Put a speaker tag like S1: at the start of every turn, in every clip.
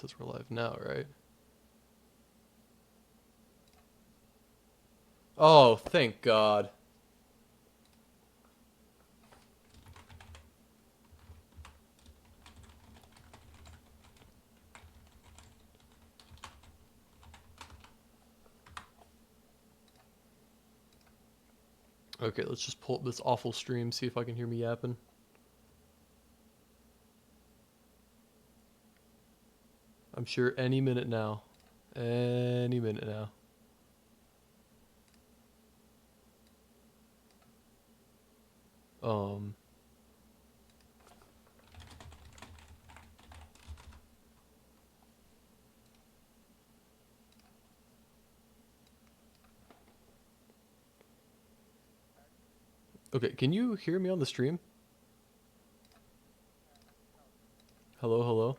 S1: says we're live now, right? Oh, thank God. Okay, let's just pull up this awful stream, see if I can hear me yapping. I'm sure any minute now. Any minute now. Um. Okay, can you hear me on the stream? Hello, hello?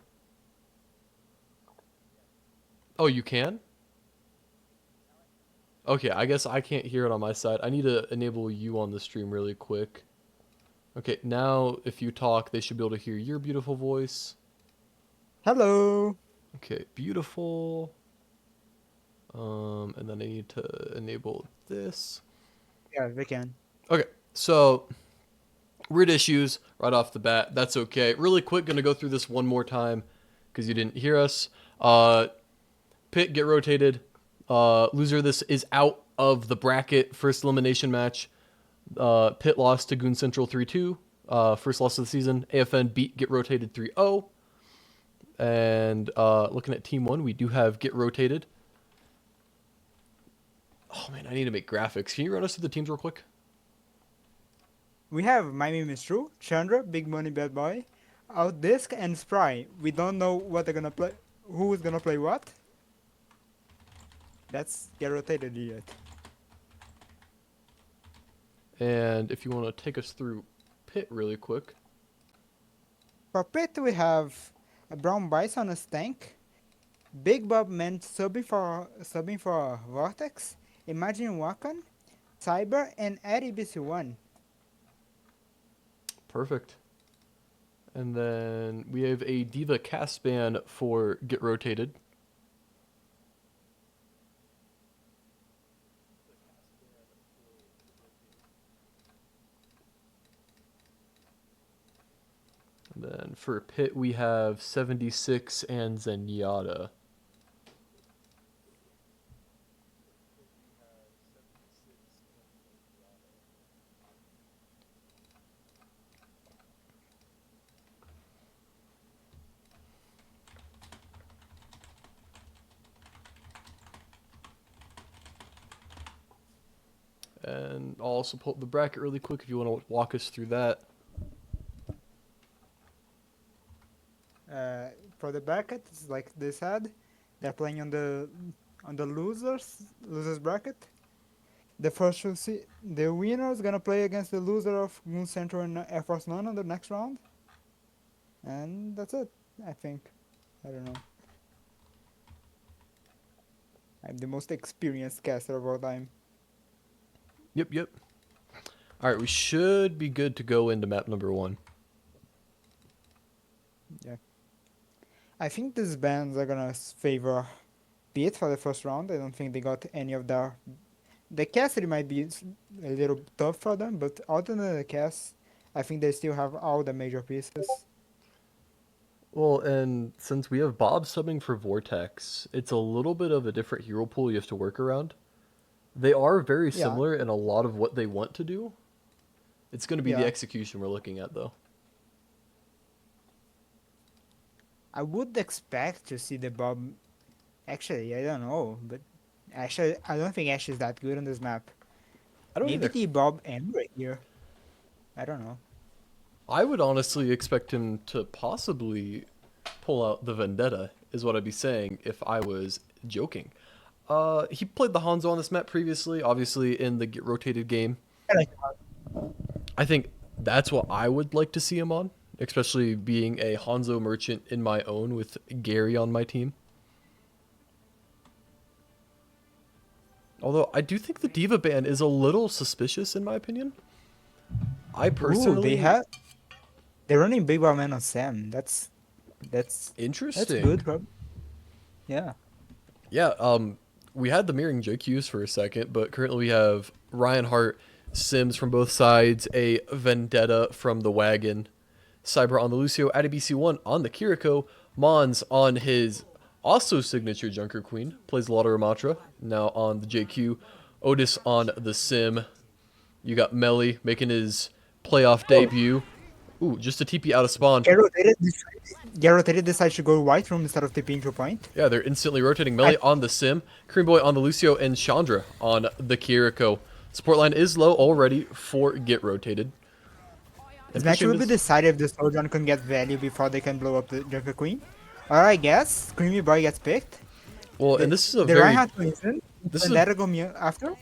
S1: Oh, you can? Okay, I guess I can't hear it on my side. I need to enable you on the stream really quick. Okay, now if you talk, they should be able to hear your beautiful voice.
S2: Hello.
S1: Okay, beautiful. And then I need to enable this.
S2: Yeah, we can.
S1: Okay, so weird issues right off the bat. That's okay. Really quick, gonna go through this one more time because you didn't hear us. Pit get rotated. Loser of this is out of the bracket. First elimination match. Pit lost to Goon Central 3-2. First loss of the season. AFN beat Get Rotated 3-0. And looking at Team 1, we do have Get Rotated. Oh man, I need to make graphics. Can you run us through the teams real quick?
S2: We have My Name is True, Chandra, Big Money Bad Boy, Outdisc, and Spry. We don't know what they're gonna play. Who is gonna play what? That's get rotated yet.
S1: And if you want to take us through Pit really quick.
S2: For Pit, we have a Brown Bison, a Stank, Big Bob Man subbing for Vortex, Imagine Wakan, Cyber, and Eddie BC1.
S1: Perfect. And then we have a Diva cast ban for Get Rotated. And then for Pit, we have 76 and Zenyatta. And I'll also pull up the bracket really quick if you want to walk us through that.
S2: For the bracket, it's like they said, they're playing on the losers bracket. The winner is gonna play against the loser of Moon Central and Air Force One on the next round, and that's it. I think. I don't know. I'm the most experienced caster of all time.
S1: Yep, yep. All right, we should be good to go into map number 1.
S2: Yeah. I think these bands are gonna favor Pete for the first round. I don't think they got any of their. The caster might be a little tough for them, but other than the cast, I think they still have all the major pieces.
S1: Well, and since we have Bob subbing for Vortex, it's a little bit of a different hero pool you have to work around. They are very
S2: Yeah,
S1: similar in a lot of what they want to do. It's going to be the
S2: yeah.
S1: execution we're looking at, though.
S2: I would expect to see the Bob. Actually, I don't know, but actually, I don't think Ash is that good on this map.
S1: I don't
S2: Maybe
S1: either.
S2: the Bob Ember here. I don't know.
S1: I would honestly expect him to possibly pull out the Vendetta, is what I'd be saying if I was joking. He played the Hanzo on this map previously, obviously in the Get Rotated game.
S2: I like
S1: I think that's what I would like to see him on, especially being a Hanzo merchant in my own with Gary on my team. Although I do think the Diva ban is a little suspicious in my opinion. I
S2: Ooh, they
S1: personally
S2: have they're running Big Bob Man on Sam. That's
S1: interesting.
S2: good, bro. Yeah.
S1: Yeah, we had the mirroring JQs for a second, but currently we have Ryan Hart, Sims from both sides, a Vendetta from the Wagon, Cyber on the Lucio, ADBC1 on the Kiriko, Mons on his also signature Junker Queen, plays a lot of Ramatra, now on the JQ, Otis on the Sim. You got Melly making his playoff debut. Ooh, just a TP out of spawn.
S2: Get rotated decides to go white room instead of TPing to a point.
S1: Yeah, they're instantly rotating Melly on the Sim, Cream Boy on the Lucio, and Chandra on the Kiriko. Support line is low already for get rotated.
S2: This match will be decided if the Sojourn can get value before they can blow up the Junker Queen. Or I guess Creamy Boy gets picked.
S1: Well, and this is a
S2: the
S1: very
S2: Reinhardt wins in,
S1: this
S2: and
S1: is
S2: that'll go after.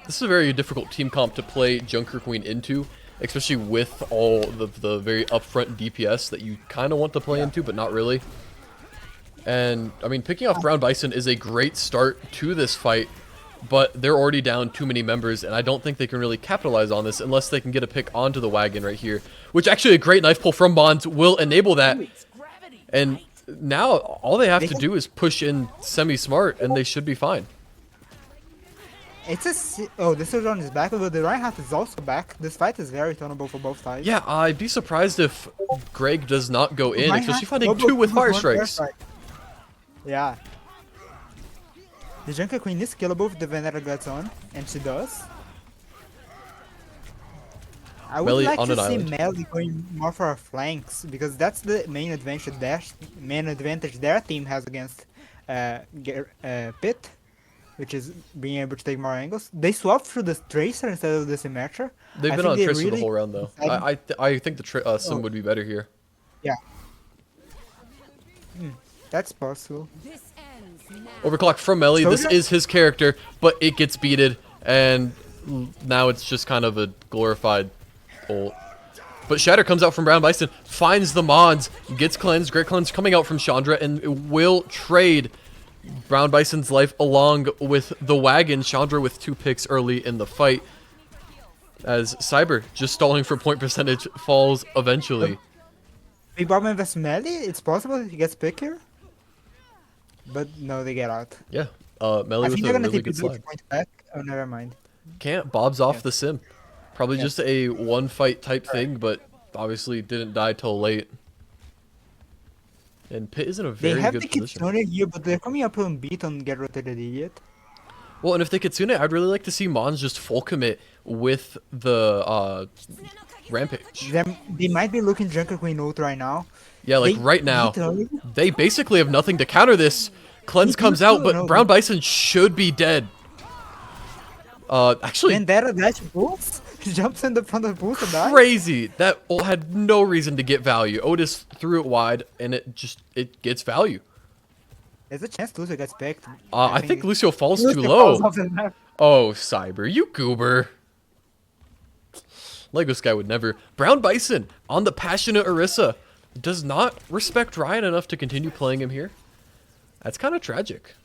S1: this is a very difficult team comp to play Junker Queen into, especially with all the very upfront DPS that you kind of want to play into, but not really. And I mean, picking off Brown Bison is a great start to this fight, but they're already down too many members, and I don't think they can really capitalize on this unless they can get a pick onto the Wagon right here, which actually a great knife pull from Bonds will enable that. And now all they have to do is push in semi-smart, and they should be fine.
S2: Oh, the Sojourn is back, but the Reinhardt is also back. This fight is very turnable for both sides.
S1: Yeah, I'd be surprised if Greg does not go in, especially finding two with Fire Strikes.
S2: Yeah. The Junker Queen is killable if the Vendetta gets on, and she does. I would
S1: Melly
S2: like
S1: on
S2: to
S1: an
S2: see
S1: island.
S2: Melly going more for her flanks, because that's the main advantage their team has against Pit, which is being able to take more angles. They swapped through the Tracer instead of the Symmetra.
S1: They've been on Tracer the whole round, though. I think the Sim would be better here.
S2: Yeah. That's possible.
S1: Overclock from Melly. This is his character, but it gets beated, and now it's just kind of a glorified ult. But Shatter comes out from Brown Bison, finds the mods, gets cleansed. Great cleanse coming out from Chandra, and will trade Brown Bison's life along with the Wagon. Chandra with 2 picks early in the fight, as Cyber, just stalling for point percentage, falls eventually.
S2: Big Bob vs Melly, it's possible he gets picked here. But no, they get out.
S1: Yeah, Melly with a really good slide.
S2: Point back. Oh, never mind.
S1: Can't. Bob's off the Sim. Probably just a one-fight type thing, but obviously didn't die till late. And Pit is in a very good position.
S2: They have the Kitsune here, but they're coming up on beat on Get Rotated Idiot.
S1: Well, and if they Kitsune, I'd really like to see Mons just full commit with the Rampage.
S2: They might be looking Junker Queen ult right now.
S1: Yeah, like right now. They basically have nothing to counter this. Cleanse comes out, but Brown Bison should be dead. Actually,
S2: Vendetta dash boost? Jumps in the front of the boost and dies?
S1: Crazy. That ult had no reason to get value. Otis threw it wide, and it gets value.
S2: There's a chance Lucio gets picked.
S1: I think Lucio falls too low. Oh, Cyber, you goober. Lego Sky would never. Brown Bison on the passionate Orisa does not respect Ryan enough to continue playing him here. That's kind of tragic.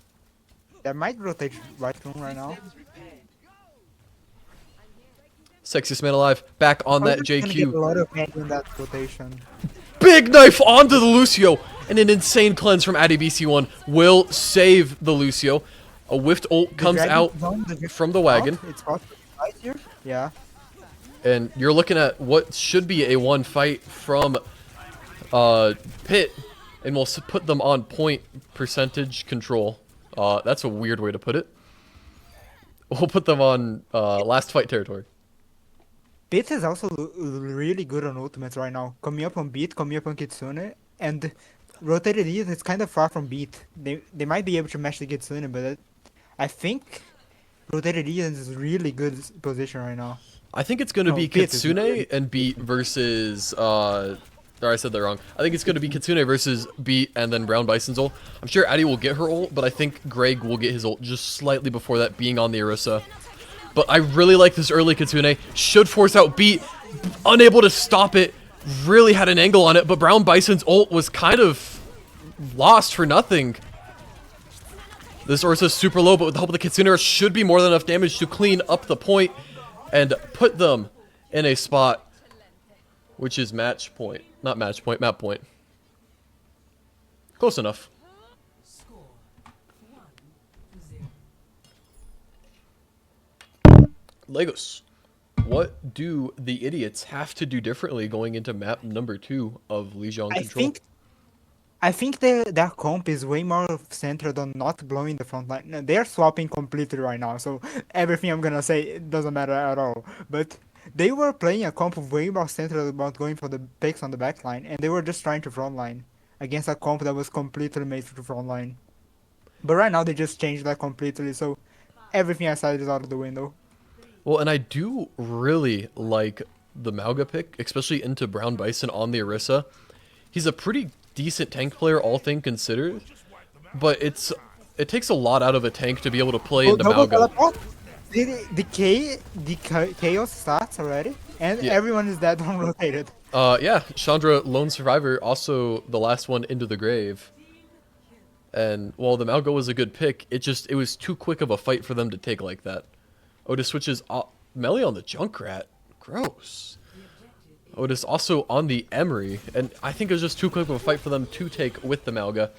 S2: That might rotate right room right now.
S1: Sexiest man alive, back on that JQ.
S2: Get a lot of in that rotation.
S1: Big knife onto the Lucio, and an insane cleanse from ADBC1 will save the Lucio. A whiffed ult comes out from the Wagon.
S2: It's possible right here. Yeah.
S1: And you're looking at what should be a one fight from Pit, and we'll put them on point percentage control. That's a weird way to put it. We'll put them on last fight territory.
S2: Pit is also really good on ultimates right now. Coming up on Beat, coming up on Kitsune, and rotated Ease is kind of far from Beat. They might be able to match the Kitsune, but I think rotated Ease is really good position right now.
S1: I think it's going to be Kitsune and Beat versus... I said that wrong. I think it's going to be Kitsune versus Beat and then Brown Bison's ult. I'm sure Addy will get her ult, but I think Greg will get his ult just slightly before that, being on the Orisa. But I really like this early Kitsune. Should force out Beat. Unable to stop it. Really had an angle on it, but Brown Bison's ult was kind of lost for nothing. This Orisa's super low, but with the help of the Kitsune, should be more than enough damage to clean up the point and put them in a spot which is match point. Not match point, map point. Close enough. Legos, what do the idiots have to do differently going into map number 2 of Lijiang
S2: I
S1: Control?
S2: think I think their comp is way more centered on not blowing the front line. No, they're swapping completely right now, so everything I'm gonna say it doesn't matter at all. But they were playing a comp way more centered about going for the picks on the back line, and they were just trying to front line against a comp that was completely made for the front line. But right now they just changed that completely, so everything I said is out of the window.
S1: Well, and I do really like the Mauga pick, especially into Brown Bison on the Orisa. He's a pretty decent tank player, all things considered, but it takes a lot out of a tank to be able to play
S2: Oh,
S1: into
S2: double
S1: Mauga.
S2: teleport. The chaos starts already, and
S1: Yeah,
S2: everyone is dead on rotated.
S1: yeah. Chandra, lone survivor, also the last one into the grave. And while the Mauga was a good pick, it was too quick of a fight for them to take like that. Otis switches melee on the Junkrat. Gross. Otis also on the Emery, and I think it was just too quick of a fight for them to take with the Malga.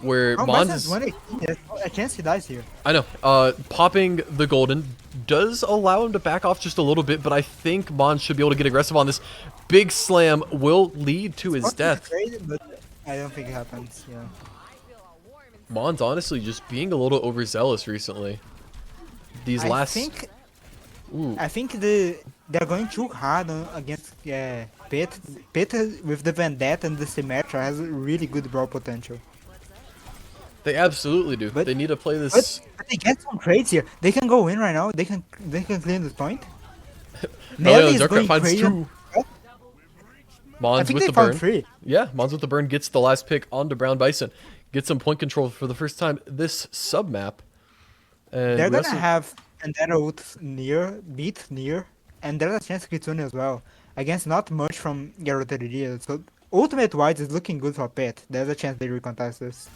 S1: Where
S2: Oh,
S1: Mons
S2: Bison's
S1: is,
S2: 118. There's a chance he dies here.
S1: I know, popping the golden does allow him to back off just a little bit, but I think Mons should be able to get aggressive on this. Big slam will lead to his
S2: Supposed to be
S1: death.
S2: great, but I don't think it happens. Yeah.
S1: Mons honestly just being a little overzealous recently. These
S2: I
S1: last,
S2: think
S1: ooh,
S2: I think they're going too hard against Pit. Pit with the Vendetta and the Symmetra has really good brawl potential.
S1: they absolutely do.
S2: But
S1: They need to play
S2: but,
S1: this.
S2: but they get some trades here. They can go in right now. They can clean this point.
S1: Melee
S2: Nelly
S1: on
S2: is
S1: Junkrat
S2: going
S1: finds
S2: crazy.
S1: two.
S2: I
S1: Mons
S2: think
S1: with
S2: they
S1: the
S2: found
S1: burn.
S2: 3.
S1: Yeah, Mons with the burn gets the last pick onto Brown Bison. Gets some point control for the first time this sub map. And
S2: They're
S1: we
S2: gonna
S1: also
S2: have Vendetta ult beat near, and there's a chance Kitsune as well. Against not much from Garroteria. So ultimate wise is looking good for Pit. There's a chance they recontest this.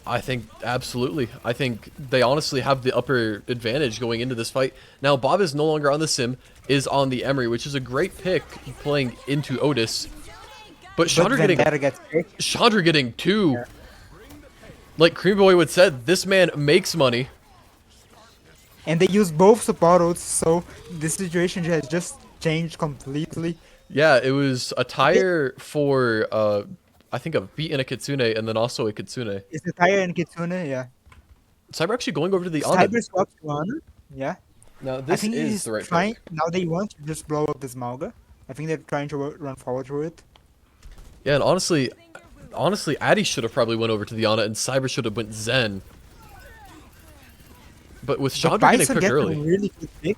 S1: I think absolutely. I think they honestly have the upper advantage going into this fight. Now Bob is no longer on the sim, is on the Emery, which is a great pick playing into Otis. But Chandra
S2: Vendetta gets picked.
S1: getting two.
S2: Yeah.
S1: Like Cream Boy would said, this man makes money.
S2: And they use both support ults, so the situation has just changed completely.
S1: Yeah, it was a tire for I think a beat and a Kitsune, and then also a Kitsune.
S2: It's the Tire and Kitsune, yeah.
S1: Cyber actually going over to the Ana.
S2: Cyber swaps to Honor, yeah.
S1: Now
S2: I
S1: this
S2: think
S1: is
S2: he's
S1: the right
S2: trying.
S1: pick.
S2: Now they want to just blow up this Malga. I think they're trying to run forward through it.
S1: Yeah, and honestly, Addy should have probably went over to the Ana, and Cyber should have went Zen. But with Chandra getting
S2: Bison
S1: cooked
S2: gets a
S1: early,
S2: really good pick.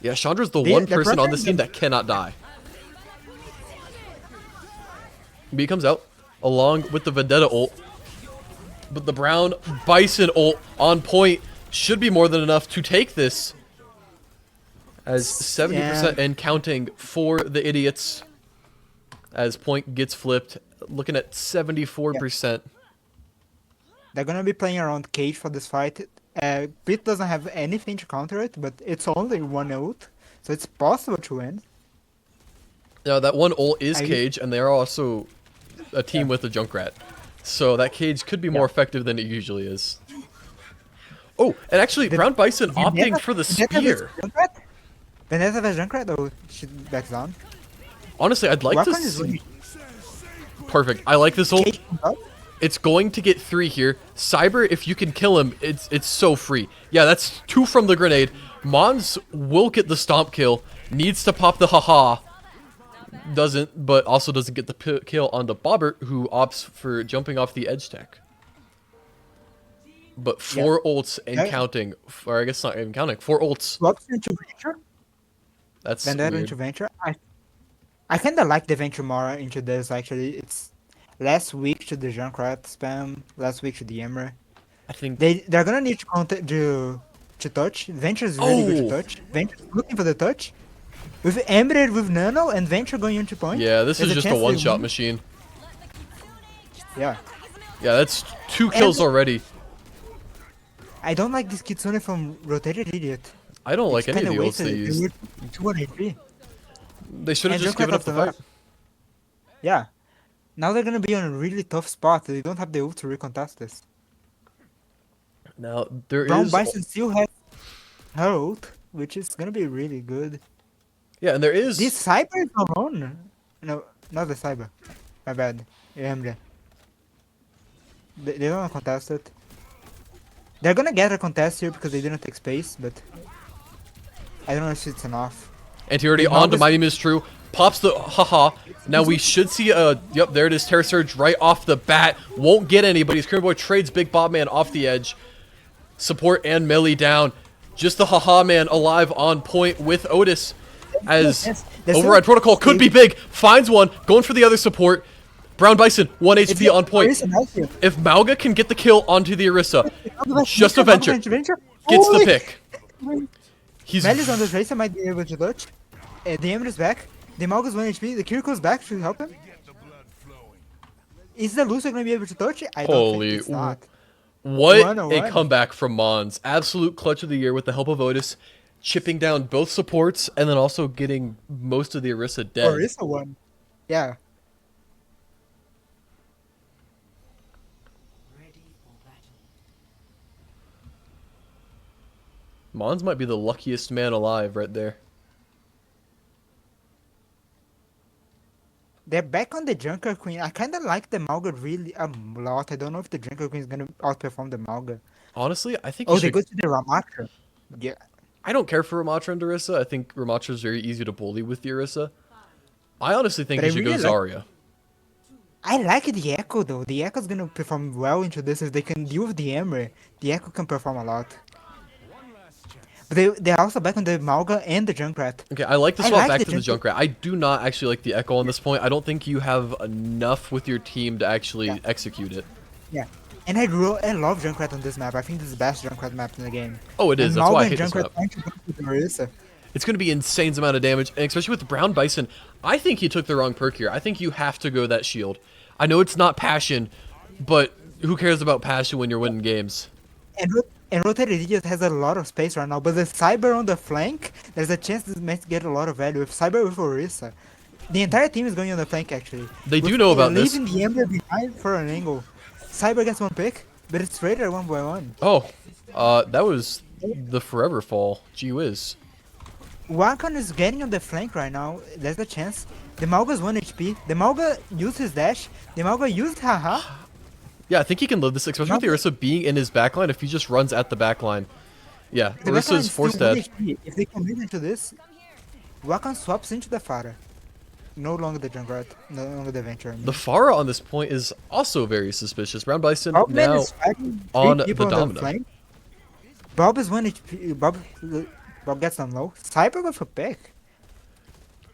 S1: yeah, Chandra's the
S2: They-
S1: one
S2: they're
S1: person on this
S2: pressuring
S1: team
S2: them.
S1: that cannot die. B comes out along with the Vendetta ult, but the Brown Bison ult on point should be more than enough to take this. As 70% and counting for the idiots. As point gets flipped, looking at 74%.
S2: They're gonna be playing around Cage for this fight. Pit doesn't have anything to counter it, but it's only one ult, so it's possible to win.
S1: Now that one ult is
S2: I-
S1: Cage, and they are also a team with a Junkrat. So that Cage could be more effective than it usually is. Oh, and actually, Brown Bison opting for the spear.
S2: Vendetta vs Junkrat, or she backs down.
S1: Honestly, I'd like to
S2: Wakon is
S1: see...
S2: winning.
S1: Perfect. I like this ult.
S2: Cage comes up.
S1: It's going to get 3 here. Cyber, if you can kill him, it's so free. Yeah, that's 2 from the grenade. Mons will get the stomp kill. Needs to pop the haha. Doesn't, but also doesn't get the kill onto Bobbert, who opts for jumping off the edge tech. But 4 ults and
S2: Yeah.
S1: counting, or I guess not even counting, 4 ults.
S2: Swaps into Venture.
S1: That's
S2: Vendetta
S1: weird.
S2: into Venture. I kinda like the Venture more into this actually. It's less weak to the Junkrat spam, less weak to the Emre.
S1: I think
S2: They're gonna need to to touch. Venture is really good
S1: Oh!
S2: to touch. Venture looking for the touch. With Emre with Nano and Venture going into point.
S1: yeah, this
S2: there's
S1: is just a
S2: chance they
S1: one-shot
S2: win.
S1: machine.
S2: Yeah.
S1: Yeah, that's 2 kills
S2: And-
S1: already.
S2: I don't like this Kitsune from Rotated Idiot.
S1: I don't like
S2: It's
S1: any of
S2: kinda
S1: the ults they
S2: wasted.
S1: used.
S2: were 2
S1: They should have
S2: And
S1: just
S2: Junkrat
S1: given up the
S2: after
S1: fight.
S2: that. Yeah. Now they're gonna be on a really tough spot. They don't have the ult to recontest this.
S1: Now, there
S2: Brown
S1: is...
S2: Bison still has her ult, which is gonna be really good.
S1: Yeah, and there
S2: This
S1: is.
S2: Cyber is alone. No, not the Cyber. My bad. Emre. They don't want to contest it. They're gonna get a contest here because they didn't take space, but I don't know if it's enough.
S1: Anti-already
S2: The
S1: on to
S2: Malgus-
S1: Mighty Miss True. Pops the haha. Now we should see a. Yep, there it is. Terror Surge right off the bat. Won't get anybody. Cream Boy trades Big Bob Man off the edge. Support and melee down. Just the haha man alive on point with Otis. As
S2: Yes, there's
S1: Override
S2: no-
S1: Protocol could be big. Finds one. Going for the other support. Brown Bison, 1
S2: It's
S1: HP on point.
S2: Orisa, nice here.
S1: If Mauga can get the kill onto the Orisa, just a venture. Gets the
S2: Holy-
S1: pick. He's
S2: Melis on the Tracer might be able to dodge. The Ember is back. The Malgus 1 HP. The Kiriko's back to help him. Is the Lucio gonna be able to touch it? I don't
S1: Holy
S2: think it's not.
S1: What
S2: 101.
S1: a comeback from Mons. Absolute clutch of the year with the help of Otis, chipping down both supports and then also getting most of the Orisa dead.
S2: Orisa one. Yeah.
S1: Mons might be the luckiest man alive right there.
S2: They're back on the Junker Queen. I kind of like the Malga really a lot. I don't know if the Junker Queen is going to outperform the Malga.
S1: Honestly, I think
S2: Oh,
S1: you
S2: they
S1: should...
S2: go to the Ramatra. Yeah.
S1: I don't care for Ramatra and Orisa. I think Ramatra is very easy to bully with the Orisa. I honestly think
S2: But
S1: you
S2: I
S1: should
S2: really
S1: go
S2: like-
S1: Zarya.
S2: I like the Echo though. The Echo's going to perform well into this if they can deal with the Ember. The Echo can perform a lot. But they're also back on the Malga and the Junkrat.
S1: Okay, I like the
S2: I
S1: swap
S2: like
S1: back
S2: the
S1: to the Junkrat. I do not actually like the Echo on this point. I don't think you have enough with your team to actually
S2: Yeah.
S1: execute it.
S2: Yeah. And I love Junkrat on this map. I think this is the best Junkrat map in the game.
S1: Oh, it is.
S2: And
S1: That's why I
S2: Malga
S1: hate
S2: and
S1: this map.
S2: Junkrat trying to go to the Orisa.
S1: It's going to be insane amount of damage, and especially with the Brown Bison. I think he took the wrong perk here. I think you have to go that shield. I know it's not passion, but who cares about passion when you're winning games?
S2: And Rotated Idiot has a lot of space right now, but the Cyber on the flank, there's a chance this might get a lot of value. If Cyber with Orisa, the entire team is going on the flank actually.
S1: They do know about this.
S2: Leaving the Ember behind for an angle. Cyber gets one pick, but it's rated 1-1.
S1: Oh, that was the forever fall. Gee whiz.
S2: Wakon is getting on the flank right now. There's a chance. The Malga's 1 HP. The Malga used his dash. The Malga used haha.
S1: Yeah, I think he can live this, especially with the Orisa being in his backline if he just runs at the backline. Yeah,
S2: The
S1: Orisa
S2: backline
S1: is
S2: still
S1: forced
S2: 1
S1: dead.
S2: HP. If they commit into this, Wakon swaps into the Pharah. No longer the Junkrat. No longer the Venture. I mean.
S1: The Pharah on this point is also very suspicious. Brown Bison
S2: Bobman
S1: now
S2: is fighting three
S1: on the
S2: people
S1: Domino.
S2: flank. Bob is 1 HP. Bob gets them low. Cyber go for pick.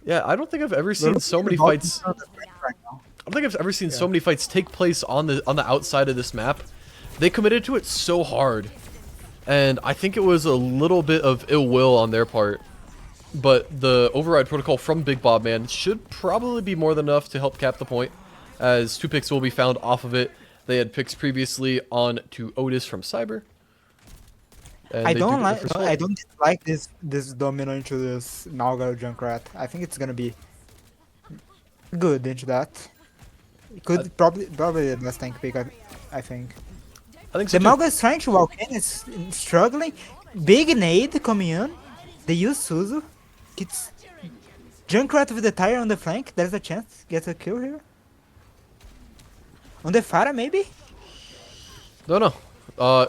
S1: Yeah, I don't think I've ever seen so many fights. I don't think I've ever seen so many fights take place on the outside of this map. They committed to it so hard, and I think it was a little bit of ill will on their part. But the override protocol from Big Bob Man should probably be more than enough to help cap the point, as 2 picks will be found off of it. They had picks previously on to Otis from Cyber. And
S2: I
S1: they do
S2: don't
S1: get the
S2: like.
S1: first
S2: No,
S1: one.
S2: I don't like this domino into this Malga Junkrat. I think it's gonna be good into that. It could probably the best tank pick. I think.
S1: I think so
S2: The
S1: too.
S2: Malga is trying to walk in. It's struggling. Big nade coming in. They use Suzu. It's Junkrat with the tire on the flank. There's a chance get a kill here. On the Pharah maybe.
S1: No.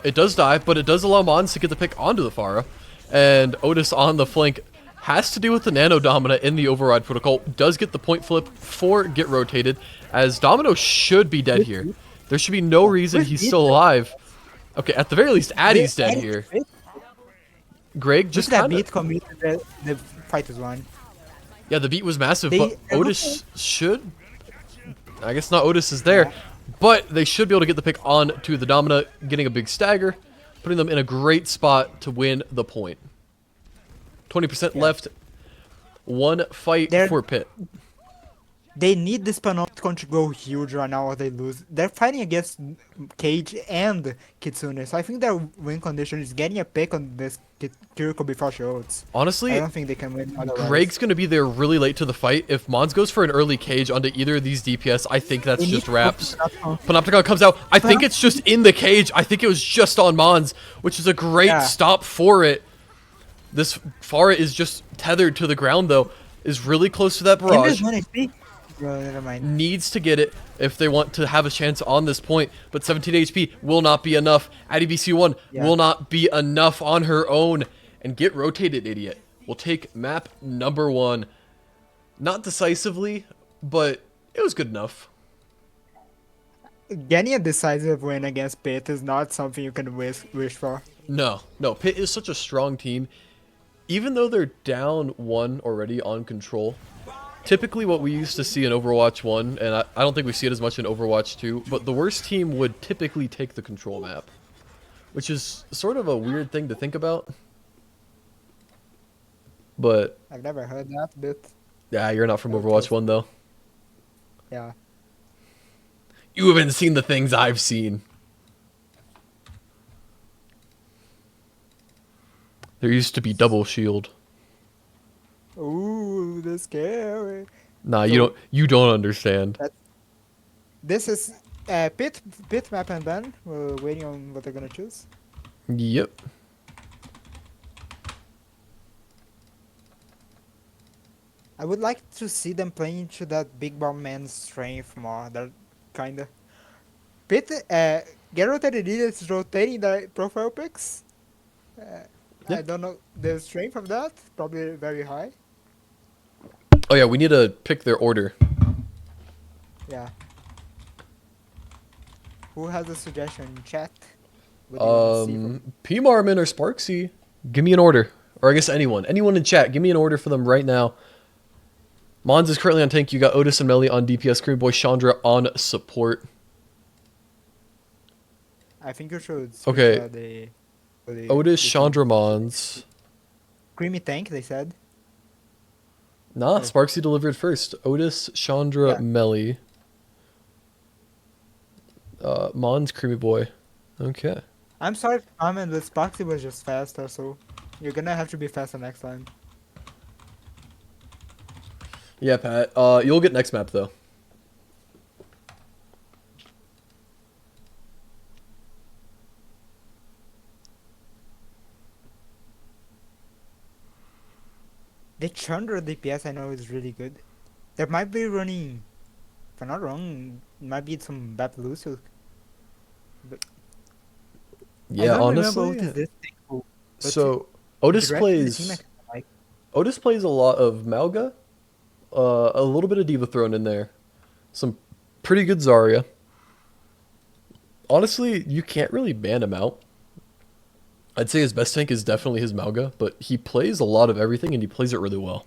S1: It does die, but it does allow Mons to get the pick onto the Pharah. And Otis on the flank has to deal with the Nano Domina in the Override Protocol. Does get the point flip for get rotated, as Domino should be dead here. There should be no reason he's still alive. Okay, at the very least, Addy's dead here. Greg
S2: Just
S1: just
S2: that
S1: kind of...
S2: beat committed the fight is won.
S1: Yeah, the beat was massive,
S2: They-
S1: but Otis should... I guess not Otis is there, but they should be able to get the pick on to the Domina, getting a big stagger, putting them in a great spot to win the point. 20% left. One fight
S2: They're-
S1: for Pitt.
S2: They need this Panopticon to go huge right now or they lose. They're fighting against Cage and Kitsune, so I think their win condition is getting a pick on this Kiriko before she ults. I
S1: Honestly,
S2: don't think they can win otherwise.
S1: Greg's going to be there really late to the fight. If Mons goes for an early cage onto either of these DPS, I think that's
S2: They
S1: just
S2: need
S1: wraps.
S2: Panopticon.
S1: Panopticon comes out. I think it's just in the cage. I think it was just on Mons, which is a great
S2: Yeah.
S1: stop for it. This Pharah is just tethered to the ground though. Is really close to that
S2: And there's
S1: barrage.
S2: 1 HP. Bro, never mind.
S1: Needs to get it if they want to have a chance on this point. But 17 HP will not be enough. Addy BC1
S2: Yeah.
S1: will not be enough on her own. And get rotated, idiot. We'll take map number 1. Not decisively, but it was good enough.
S2: Getting a decisive win against Pit is not something you can wish for.
S1: No, Pitt is such a strong team. Even though they're down 1 already on control, typically what we used to see in Overwatch 1, and I don't think we see it as much in Overwatch 2, but the worst team would typically take the control map. Which is sort of a weird thing to think about. But,
S2: I've never heard that, but
S1: yeah, you're not from Overwatch 1 though.
S2: yeah.
S1: You haven't seen the things I've seen. There used to be double shield.
S2: Ooh, that's scary.
S1: Nah,
S2: So-
S1: you don't understand.
S2: This is Pit map and ban. We're waiting on what they're gonna choose.
S1: Yep.
S2: I would like to see them playing into that big bomb man's strength more. They're kinda. Pit, get rotated is rotating the profile picks.
S1: Yeah.
S2: I don't know the strength of that. Probably very high.
S1: Oh yeah, we need to pick their order.
S2: Yeah. Who has a suggestion in chat? What do you wanna see from-
S1: P Marmon or Sparksy, give me an order. Or I guess anyone in chat, give me an order for them right now. Mons is currently on tank. You got Otis and Melly on DPS. Creamy Boy Chandra on support.
S2: I think you should. Switch,
S1: Okay.
S2: the
S1: Otis,
S2: the
S1: Chandra, Mons.
S2: creamy tank. They said.
S1: Nah,
S2: Oh.
S1: Sparksy delivered first. Otis, Chandra,
S2: Yeah.
S1: Melly. Mons, Creamy Boy. Okay.
S2: I'm sorry, Carmen, but Sparksy was just faster, so you're gonna have to be faster next time.
S1: Yeah, Pat. You'll get next map though.
S2: The Chandra DPS I know is really good. They might be running, if I'm not wrong, it might be some Bap Lucio. I
S1: Yeah,
S2: don't
S1: honestly.
S2: remember what is this thing called, but
S1: So
S2: the
S1: Otis
S2: rest of the team I
S1: plays.
S2: kinda like.
S1: Otis plays a lot of Malga. A little bit of Diva thrown in there. Some pretty good Zarya. Honestly, you can't really ban him out. I'd say his best tank is definitely his Malga, but he plays a lot of everything and he plays it really well.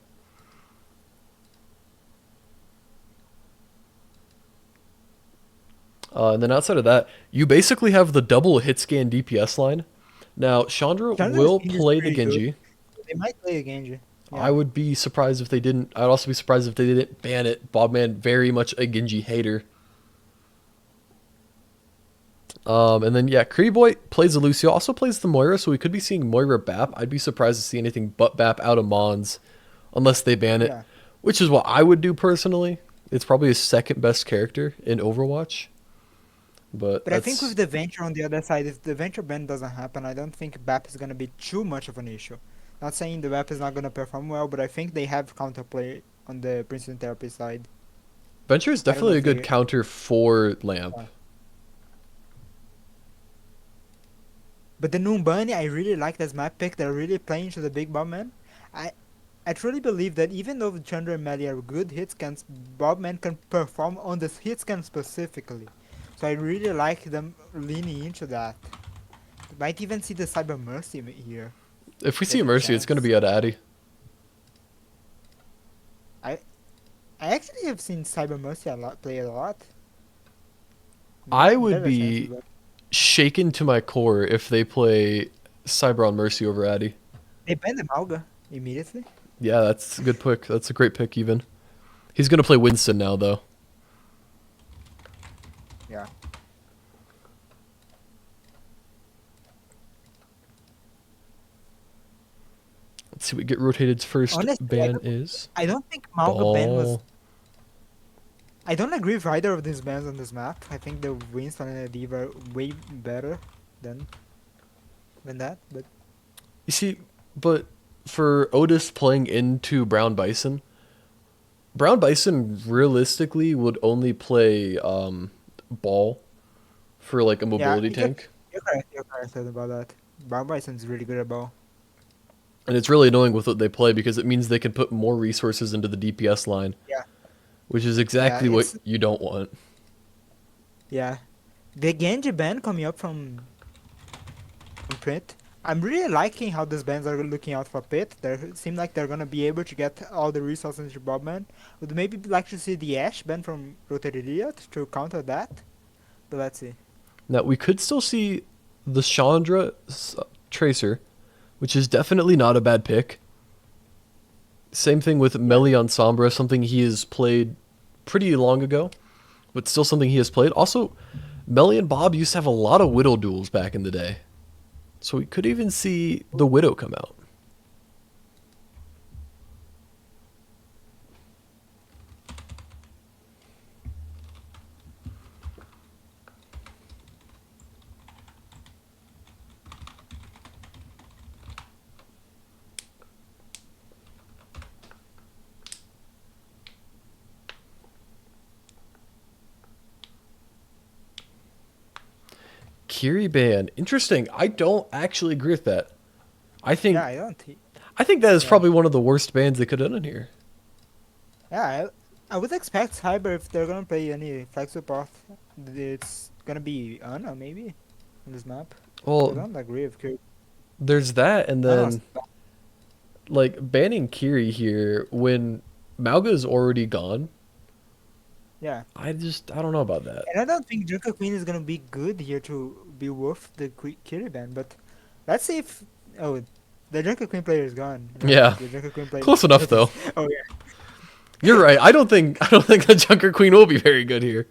S1: And then outside of that, you basically have the double hit scan DPS line. Now, Chandra
S2: Chandra's
S1: will
S2: team is
S1: play the
S2: pretty good.
S1: Genji.
S2: They might play a Genji. Yeah.
S1: I would be surprised if they didn't. I'd also be surprised if they didn't ban it. Bobman, very much a Genji hater. And then, yeah, Creedy Boy plays the Lucio, also plays the Moira, so we could be seeing Moira Bap. I'd be surprised to see anything but Bap out of Mons, unless they ban it,
S2: Yeah.
S1: which is what I would do personally. It's probably his second best character in Overwatch. But
S2: I think with the Venture on the other side, if the Venture ban doesn't happen, I don't think BAP is gonna be too much of an issue. Not saying the BAP is not gonna perform well, but I think they have counterplay on the Princeton Therapy side.
S1: Venture is
S2: I don't know
S1: definitely a
S2: if
S1: good
S2: they-
S1: counter for Lamp.
S2: Yeah. But the Noombunny, I really like this map pick. They're really playing to the big bomb man. I truly believe that even though Chandra and Melly are good hit scans, Bobman can perform on this hit scan specifically. So I really like them leaning into that. Might even see the Cyber Mercy here.
S1: If we see
S2: There's a
S1: Mercy, it's going to
S2: chance.
S1: be at Addy.
S2: I actually have seen Cyber Mercy play a lot.
S1: I would
S2: There's a chance
S1: be
S2: as well.
S1: shaken to my core if they play Cyber on Mercy over Addy.
S2: They banned the Mauga immediately.
S1: Yeah, that's a good pick. That's a great pick, even. He's going to play Winston now, though.
S2: Yeah.
S1: Let's see what get rotated first.
S2: Honestly,
S1: Ban is
S2: I don't think Mauga ban was.
S1: Ball.
S2: I don't agree with either of these bans on this map. I think the Winston and the Diva are way better than that. But
S1: You see, but for Otis playing into Brown Bison, Brown Bison realistically would only play ball for like a
S2: Yeah,
S1: mobility tank.
S2: you're correct. You're correct about that. Brown Bison's really good at ball.
S1: And it's really annoying with what they play because it means they can put more resources into the DPS line,
S2: Yeah,
S1: which is
S2: yeah,
S1: exactly what you don't want.
S2: yeah. The Genji band coming up from Print. I'm really liking how these bands are looking out for Pit. They seem like they're gonna be able to get all the resources into Bobman. Would maybe like to see the Ash band from Rotated Idiot to counter that, but let's see.
S1: Now, we could still see the Chandra Tracer, which is definitely not a bad pick. Same thing with
S2: Yeah.
S1: Melion Sombra, something he has played pretty long ago, but still something he has played. Also, Melion Bob used to have a lot of Widow duels back in the day. So we could even see the Widow come out. Kiriban, interesting. I don't actually agree with that. I think
S2: Yeah, I don't.
S1: I think that is
S2: Yeah,
S1: probably one of the worst bands they could have done in here.
S2: yeah. I would expect Cyber if they're gonna play any flag support. It's gonna be Ana maybe on this map. I
S1: Well,
S2: don't agree with Kiri.
S1: there's that, and
S2: Ana.
S1: then like banning Kiri here when Mauga is already gone.
S2: Yeah.
S1: I don't know about that.
S2: And I don't think Junker Queen is gonna be good here to be worth the Kiri ban, but let's see if oh the Junker Queen player is gone. No,
S1: Yeah,
S2: the Junker Queen player
S1: close enough though.
S2: oh yeah.
S1: You're right. I don't think the Junker Queen will be very good here.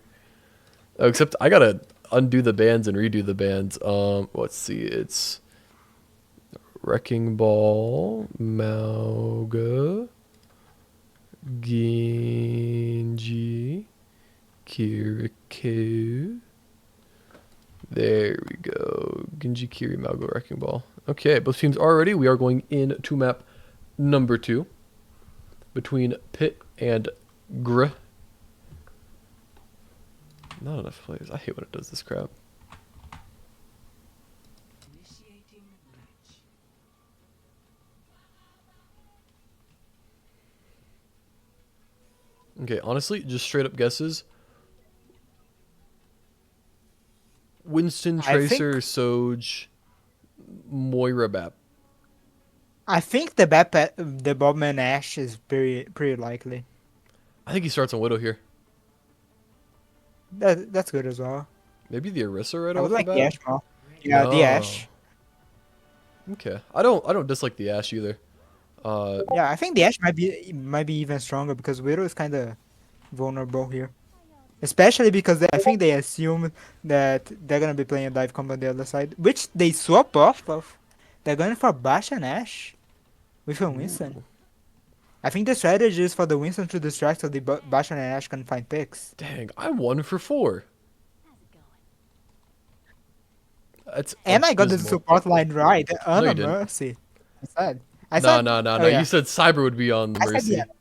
S1: Oh, except I gotta undo the bands and redo the bands. Let's see. It's Wrecking Ball, Mauga, Genji, Kiriko. There we go. Genji, Kiri, Mauga, Wrecking Ball. Okay, both teams are ready. We are going into map number 2 between Pit and Gr. Not enough players. I hate when it does this crap. Okay, honestly, just straight up guesses. Winston,
S2: I think
S1: Tracer, Soj, Moira, Bap.
S2: I think the Bobman Ash is pretty likely.
S1: I think he starts on Widow here.
S2: That's good as well.
S1: Maybe the Orisa right
S2: I would
S1: off the
S2: like the
S1: bat.
S2: Ash more. Yeah, the
S1: No.
S2: Ash.
S1: Okay. I don't dislike the Ash either.
S2: Yeah, I think the Ash might be even stronger because Widow is kind of vulnerable here. Especially because I think they assume that they're gonna be playing a dive combo on the other side, which they swap off of. They're going for Bash and Ash with a Winston.
S1: ooh,
S2: I think the strategy is for the Winston to distract so the Bash and Ash can find picks.
S1: dang, I'm 1 for 4. That's
S2: And I got the
S1: abysmal.
S2: support line right.
S1: No, you
S2: Ana
S1: didn't.
S2: Mercy. I said. I
S1: No,
S2: said.
S1: no, no,
S2: Oh
S1: no. You
S2: yeah.
S1: said Cyber would be on the
S2: I said the
S1: Mercy.
S2: Ana.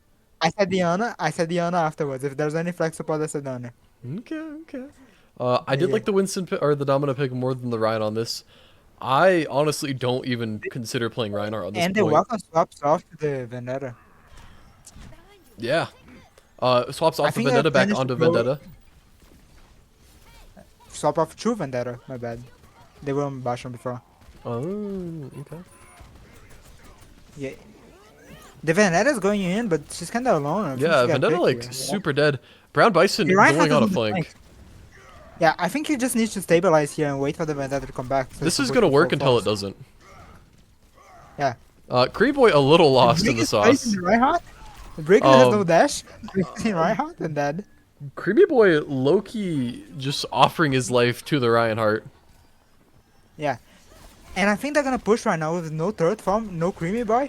S2: I said the Ana. I said the Ana afterwards. If there's any flex support, I said Ana.
S1: Okay, okay. I did
S2: Yeah.
S1: like the Winston or the Domino pick more than the Ryan on this. I honestly don't even consider playing Reinhardt on this
S2: And the
S1: point.
S2: welcome swaps off to the Vendetta.
S1: Yeah. Swaps
S2: I
S1: off the
S2: think I
S1: Vendetta back
S2: managed to
S1: onto
S2: go
S1: Vendetta.
S2: swap off true Vendetta. My bad. They were on Bastion before.
S1: Oh, okay.
S2: Yeah. The Vendetta's going in, but she's kind of alone. I think
S1: Yeah,
S2: she got
S1: Vendetta
S2: picked
S1: like
S2: here.
S1: super dead. Brown Bison
S2: The Reinhardt
S1: going on a
S2: is on the
S1: flank.
S2: Yeah, I think he just needs to stabilize here and wait for the Vendetta to come back. So
S1: This
S2: he
S1: is
S2: can
S1: gonna
S2: push
S1: work
S2: full
S1: until it
S2: force.
S1: doesn't.
S2: Yeah.
S1: Creeboy a little lost in the
S2: Breaking
S1: sauce.
S2: Reinhardt? The Breaker has no
S1: Um,
S2: dash. Breaking Reinhardt and dead.
S1: Creepy Boy Loki just offering his life to the Reinhardt.
S2: Yeah. And I think they're gonna push right now with no third form, no Creamy Boy.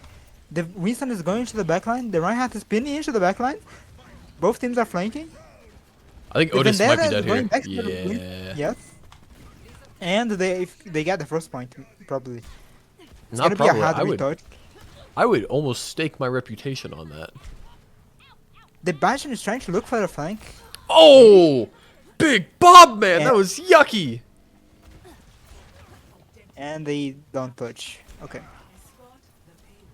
S2: The Winston is going to the backline. The Reinhardt is pinning into the backline. Both teams are flanking.
S1: I think
S2: The
S1: Otis might be
S2: Vendetta
S1: dead
S2: is going
S1: here.
S2: back to the win.
S1: Yeah.
S2: Yes. And they get the first point, probably. It's
S1: Not
S2: gonna be a
S1: probably.
S2: hard
S1: I would.
S2: retouch.
S1: I would almost stake my reputation on that.
S2: The Bastion is trying to look for the flank.
S1: Oh! Big Bob, man!
S2: And,
S1: That was yucky!
S2: and they don't touch. Okay.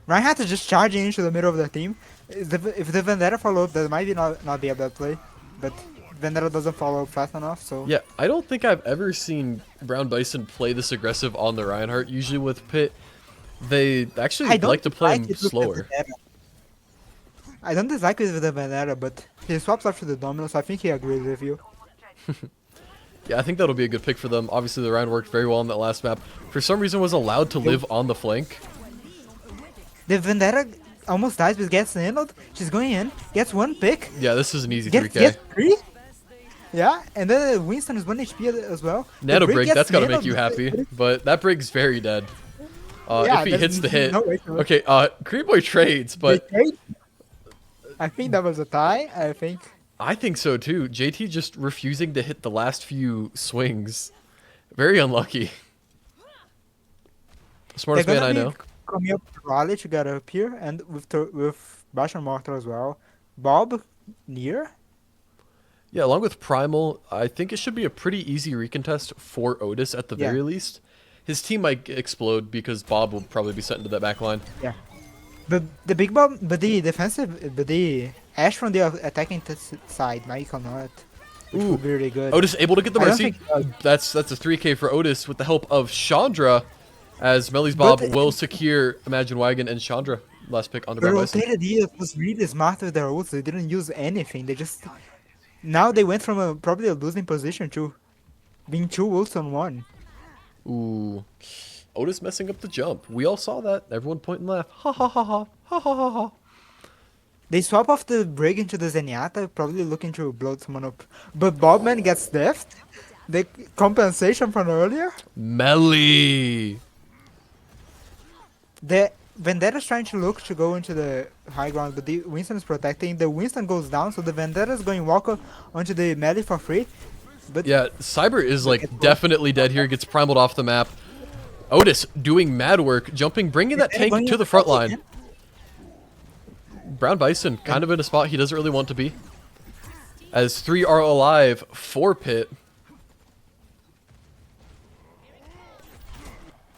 S2: Reinhardt is just charging into the middle of the team. If the Vendetta follow up, that might not be a bad play. But Vendetta doesn't follow up fast enough, so...
S1: Yeah, I don't think I've ever seen Brown Bison play this aggressive on the Reinhardt. Usually with Pit, they actually like to play him slower.
S2: I don't dislike it with the Vendetta, but he swaps after the Domino, so I think he agrees with you.
S1: Yeah, I think that'll be a good pick for them. Obviously, the Ryan worked very well on that last map. For some reason, was allowed to live on the flank.
S2: The Vendetta almost dies, but gets nailed. She's going in, gets one pick.
S1: Yeah, this is an easy
S2: Gets
S1: 3k.
S2: 3? Yeah, and then Winston is 1 HP as well.
S1: Nano
S2: Brig
S1: Brig, that's gotta
S2: nailed.
S1: make you happy. But that Brig's very dead.
S2: Yeah,
S1: if he hits the hit.
S2: no way to it.
S1: Okay, Creep Boy trades, but
S2: I think that was a tie. I think.
S1: I think so too. JT just refusing to hit the last few swings. Very unlucky. Smartest man I know.
S2: Coming up rally to get up here, and with Bastion Mortar as well. Bob near.
S1: Yeah, along with Primal, I think it should be a pretty easy recontest for Otis at the very least. His team might explode because Bob will probably be sent into that back line.
S2: Yeah. But the big Bob, but the defensive, but the Ash from the attacking side might come out. Which would be really good.
S1: Otis able to get the
S2: I don't
S1: Mercy.
S2: think,
S1: That's a 3k for Otis with the help of Chandra, as Melly's Bob will secure Imagine Wagon and Chandra. Last pick on the
S2: The
S1: Brown Bison.
S2: rotated E was really smart with their ults. They didn't use anything. They just... Now they went from probably a losing position to being 2 ults on 1.
S1: Ooh. Otis messing up the jump. We all saw that. Everyone point and laugh. Ha ha ha ha. Ha ha ha ha.
S2: They swap off the Brig into the Zenyatta, probably looking to blow someone up. But Bobman gets left. The compensation from earlier.
S1: Melly.
S2: The Vendetta's trying to look to go into the high ground, but the Winston is protecting. The Winston goes down, so the Vendetta's going walk onto the melee for free. But
S1: Yeah, Cyber is like definitely dead here. Gets primaled off the map. Otis doing mad work, jumping, bringing that tank to the front line. Brown Bison kind of in a spot he doesn't really want to be. As 3 are alive for Pit.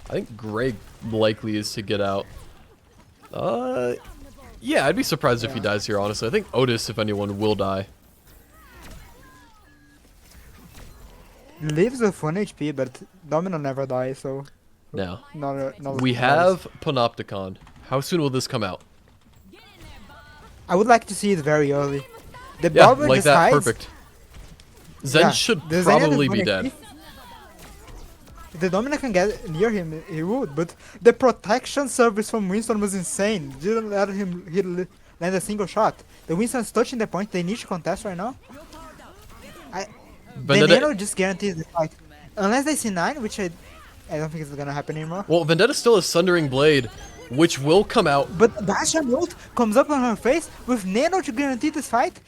S1: I think Greg likely is to get out. Yeah, I'd be surprised if he dies here, honestly. I think Otis, if anyone, will die.
S2: lives with 1 HP, but Domino never dies, so
S1: Now,
S2: not
S1: we have Panopticon. How soon will this come out?
S2: I would like to see it very early. The
S1: Yeah,
S2: Barber
S1: like
S2: just
S1: that,
S2: hides.
S1: perfect. Zen
S2: Yeah,
S1: should
S2: the Zenyatta
S1: probably
S2: is
S1: be
S2: 1
S1: dead.
S2: HP. If the Domino can get near him, he would, but the protection service from Winston was insane. Didn't let him land a single shot. The Winston's touching the point, they need to contest right now. The Nano just guarantees the fight. Unless they see 9, which I don't think it's gonna happen anymore.
S1: Well, Vendetta still has Sundering Blade, which will come out.
S2: But the Bastion ult comes up on her face with Nano to guarantee this fight.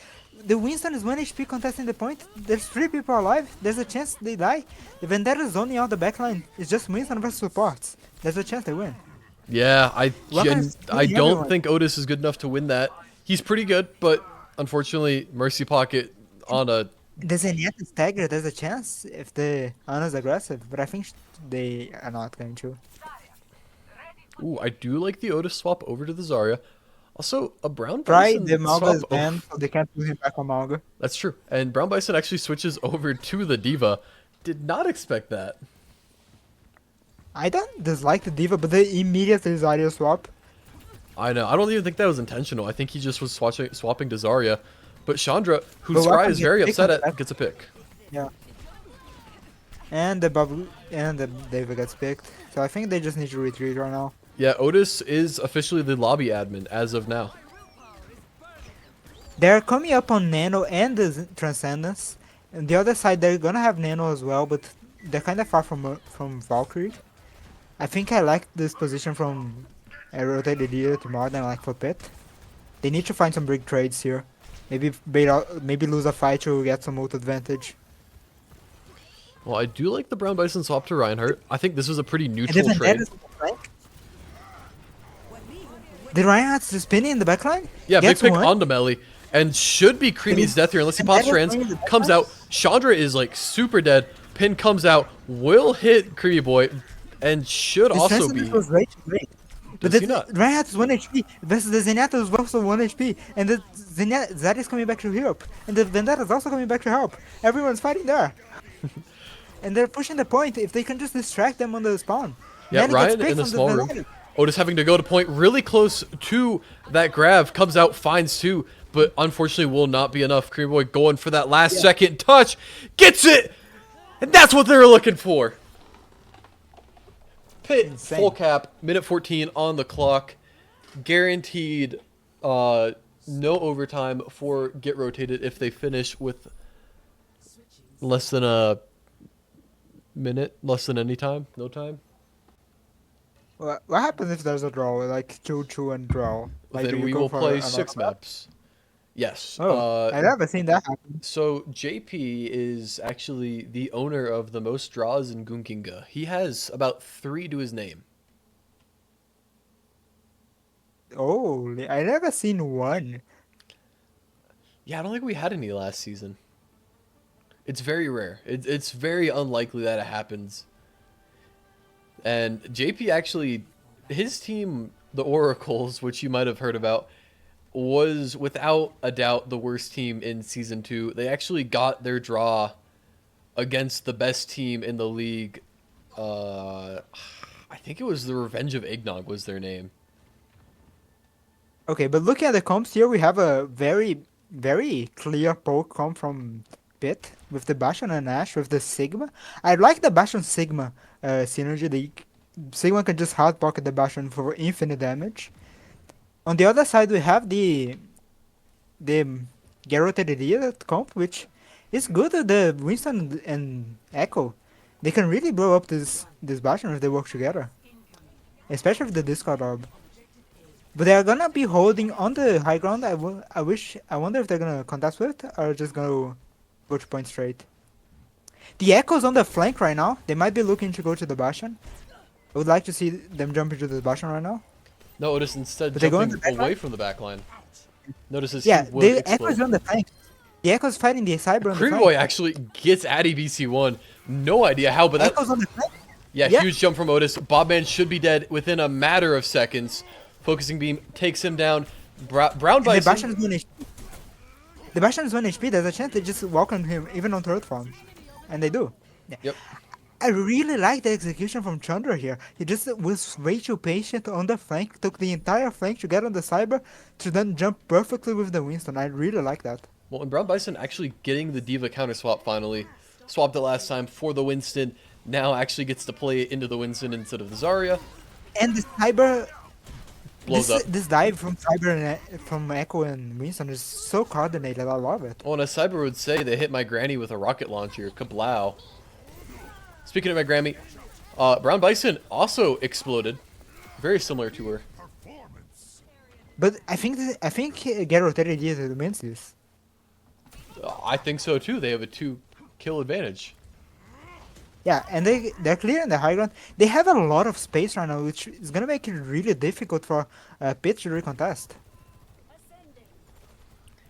S2: The Winston is 1 HP contesting the point. There's 3 people alive. There's a chance they die. The Vendetta is zoning out the backline. It's just Winston versus supports. There's a chance they win.
S1: Yeah, I don't
S2: everyone.
S1: think Otis is good enough to win that. He's pretty good, but unfortunately, Mercy Pocket on a...
S2: The Zenyatta stagger, there's a chance if the Ana's aggressive, but I think they are not going to.
S1: Ooh, I do like the Otis swap over to the Zarya. Also, a Brown
S2: Right,
S1: Bison
S2: the Malga is
S1: swap
S2: banned, so they can't put him back on Malga.
S1: That's true. And Brown Bison actually switches over to the Diva. Did not expect that.
S2: I don't dislike the Diva, but they immediately Zarya swap.
S1: I know. I don't even think that was intentional. I think he just was swapping to Zarya. But Chandra, who
S2: But
S1: Scry
S2: Waka
S1: is
S2: gets
S1: very
S2: picked
S1: upset
S2: on
S1: at,
S2: that.
S1: gets a pick.
S2: Yeah. And the Babu and the Diva gets picked. So I think they just need to retreat right now.
S1: Yeah, Otis is officially the lobby admin as of now.
S2: They're coming up on Nano and the Transcendence. And the other side, they're gonna have Nano as well, but they're kind of far from Valkyrie. I think I like this position from a rotated ear to more than I like for Pit. They need to find some big trades here. Maybe bait out, maybe lose a fight to get some ult advantage.
S1: Well, I do like the Brown Bison swap to Reinhardt. I think this was a pretty
S2: And
S1: neutral
S2: even
S1: trade.
S2: that is on the flank. The Reinhardt's just spinning in the backline.
S1: Yeah, big
S2: Gets
S1: pick
S2: one.
S1: onto Melly. And should be Creamy's death here unless he
S2: And
S1: pops
S2: that is
S1: strands.
S2: going in the
S1: Comes
S2: backline.
S1: out. Chandra is like super dead. Pin comes out. Will hit Creamy Boy. And should
S2: This
S1: also
S2: transcendence
S1: be.
S2: was way too late. But
S1: Does
S2: the
S1: he not?
S2: Reinhardt is 1 HP versus the Zenyatta is also 1 HP. And the Zed is coming back to help. And the Vendetta is also coming back to help. Everyone's fighting there. And they're pushing the point if they can just distract them on the spawn.
S1: Yeah,
S2: Nanny gets
S1: Ryan
S2: picked
S1: in the
S2: from
S1: small room.
S2: Vendetta.
S1: Otis having to go to point really close to that grab. Comes out, finds two. But unfortunately will not be enough. Creamy Boy going for that last second touch. Gets it! And that's what they were looking for. Pit,
S2: Insane.
S1: full cap, minute 14 on the clock. Guaranteed no overtime for Get Rotated if they finish with less than a minute, less than any time, no time.
S2: What happens if there's a draw, like 2-2 and draw? Like, do
S1: Then
S2: you
S1: we
S2: go
S1: will
S2: for
S1: play
S2: another
S1: 6
S2: map?
S1: maps. Yes.
S2: Oh, I never seen that happen.
S1: So JP is actually the owner of the most draws in Gunkinga. He has about 3 to his name.
S2: Oh, I never seen one.
S1: Yeah, I don't think we had any last season. It's very rare. It's very unlikely that it happens. And JP actually, his team, the Oracles, which you might have heard about, was without a doubt the worst team in Season 2. They actually got their draw against the best team in the league. I think it was the Revenge of Eggnog was their name.
S2: Okay, but looking at the comps here, we have a very, very clear poke comp from Pit with the Bastion and Ash with the Sigma. I like the Bastion Sigma synergy. The Sigma can just hard pocket the Bastion for infinite damage. On the other side, we have the Garroted Idiot comp, which is good with the Winston and Echo. They can really blow up this Bastion if they work together, especially with the Discord Orb. But they are gonna be holding on the high ground. I wonder if they're gonna contest with it or just gonna go to point straight. The Echo's on the flank right now. They might be looking to go to the Bastion. I would like to see them jump into the Bastion right now.
S1: No, Otis instead
S2: But they go
S1: jumping
S2: in the back
S1: away
S2: line?
S1: from the back line. Notices
S2: Yeah,
S1: he will
S2: the
S1: explode.
S2: Echo's on the flank. The Echo's fighting the Cyber on the
S1: Creamy
S2: flank.
S1: Boy actually gets Addy BC1. No idea how, but that
S2: Echo's on the flank.
S1: yeah,
S2: Yeah.
S1: huge jump from Otis. Bobman should be dead within a matter of seconds. Focusing beam takes him down. Brown
S2: And the
S1: Bison.
S2: Bastion is 1 HP. The Bastion is 1 HP. There's a chance they just walk on him even on turret farm. And they do. Yeah.
S1: Yep.
S2: I really like the execution from Chandra here. He just was way too patient on the flank, took the entire flank to get on the Cyber, to then jump perfectly with the Winston. I really like that.
S1: Well, and Brown Bison actually getting the Diva counter swap finally. Swapped it last time for the Winston. Now actually gets to play it into the Winston instead of the Zarya.
S2: And the Cyber...
S1: Blows up.
S2: This dive from Cyber and from Echo and Winston is so coordinated. I love it.
S1: Oh, and a Cyber would say they hit my granny with a rocket launcher. Kablow. Speaking of my Grammy, Brown Bison also exploded. Very similar to her.
S2: But I think Get Rotated wins this.
S1: I think so too. They have a 2-kill advantage.
S2: Yeah, and they're clearing the high ground. They have a lot of space right now, which is gonna make it really difficult for Pit to recontest.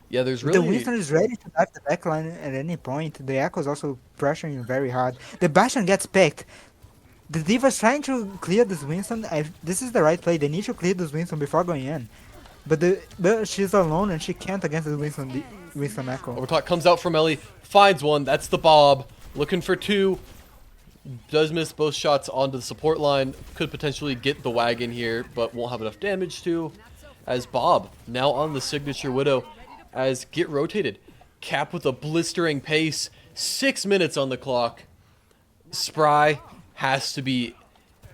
S1: Yeah, there's
S2: The
S1: really...
S2: Winston is ready to dive the backline at any point. The Echo's also pressuring very hard. The Bastion gets picked. The Diva's trying to clear this Winston. This is the right play. They need to clear this Winston before going in. But she's alone and she can't against the Winston Echo.
S1: Overclock comes out from Ellie. Finds one. That's the Bob. Looking for 2. Does miss both shots onto the support line. Could potentially get the wagon here, but won't have enough damage to. As Bob, now on the signature Widow, as Get Rotated. Cap with a blistering pace. 6 minutes on the clock. Spry has to be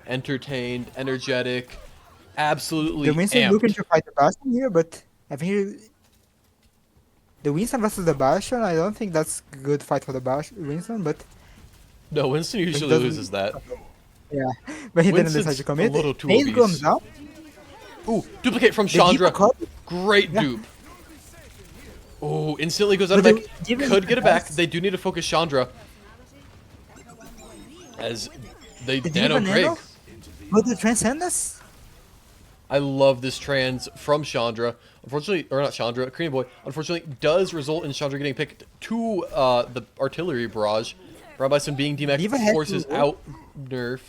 S1: entertained, energetic, absolutely
S2: The Winston
S1: amped.
S2: looking to fight the Bastion here, but I think the Winston versus the Bastion, I don't think that's a good fight for the Winston, but
S1: No, Winston usually
S2: doesn't-
S1: loses that.
S2: yeah. But he didn't
S1: Winston's
S2: decide to commit.
S1: a little too
S2: Haze
S1: obese.
S2: comes out.
S1: Ooh, duplicate from
S2: The Diva
S1: Chandra.
S2: caught-
S1: Great
S2: Yeah.
S1: dupe. Oh, instantly goes out of
S2: But
S1: back.
S2: the Diva
S1: Could
S2: is
S1: get it back.
S2: fast.
S1: They do need to focus Chandra. As they
S2: The
S1: nano
S2: Diva
S1: Greg.
S2: nano? But the Transcendence?
S1: I love this trans from Chandra. Unfortunately, or not Chandra, Korean Boy. Unfortunately, does result in Chandra getting picked to the artillery barrage. Brown Bison being DMAC
S2: Diva has
S1: forces
S2: to ult.
S1: out Nerf.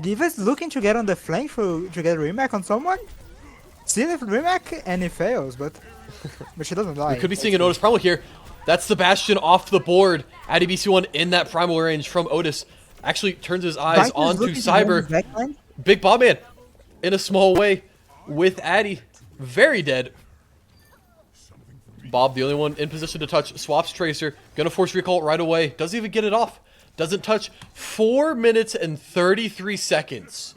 S2: Diva's looking to get on the flank to get a rematch on someone. See the rematch and it fails, but she doesn't die.
S1: We could be seeing an Otis Primal here. That's the Bastion off the board. Addy BC1 in that Primal range from Otis. Actually turns his eyes
S2: Viper's
S1: onto
S2: looking to hold his
S1: Cyber.
S2: backline.
S1: Big Bob Man in a small way with Addy. Very dead. Bob, the only one in position to touch, swaps Tracer. Gonna force recall right away. Doesn't even get it off. Doesn't touch. 4 minutes and 33 seconds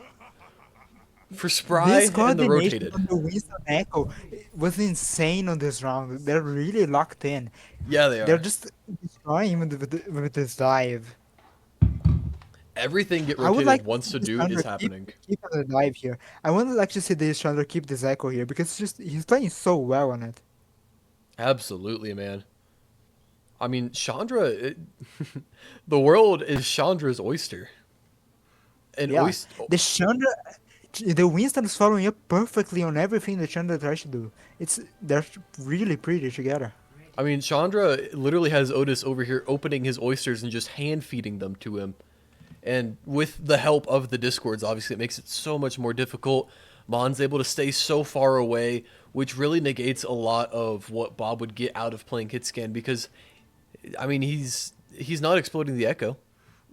S1: for Spry
S2: This
S1: and the
S2: coordination
S1: rotated.
S2: on the Winston Echo was insane on this round. They're really locked in.
S1: Yeah, they
S2: They're
S1: are.
S2: just destroying with this dive.
S1: Everything Get
S2: I would
S1: Rotated
S2: like
S1: wants to
S2: this
S1: do
S2: Chandra
S1: is happening.
S2: keep on the dive here. I would like to see this Chandra keep this Echo here because it's just he's playing so well on it.
S1: Absolutely, man. I mean, Chandra, the world is Chandra's oyster. And
S2: Yeah,
S1: oyster.
S2: the Chandra, the Winston is following up perfectly on everything the Chandra tries to do. They're really pretty together.
S1: I mean, Chandra literally has Otis over here opening his oysters and just hand feeding them to him. And with the help of the Discords, obviously, it makes it so much more difficult. Mon's able to stay so far away, which really negates a lot of what Bob would get out of playing Hitscan because, I mean, he's not exploding the Echo.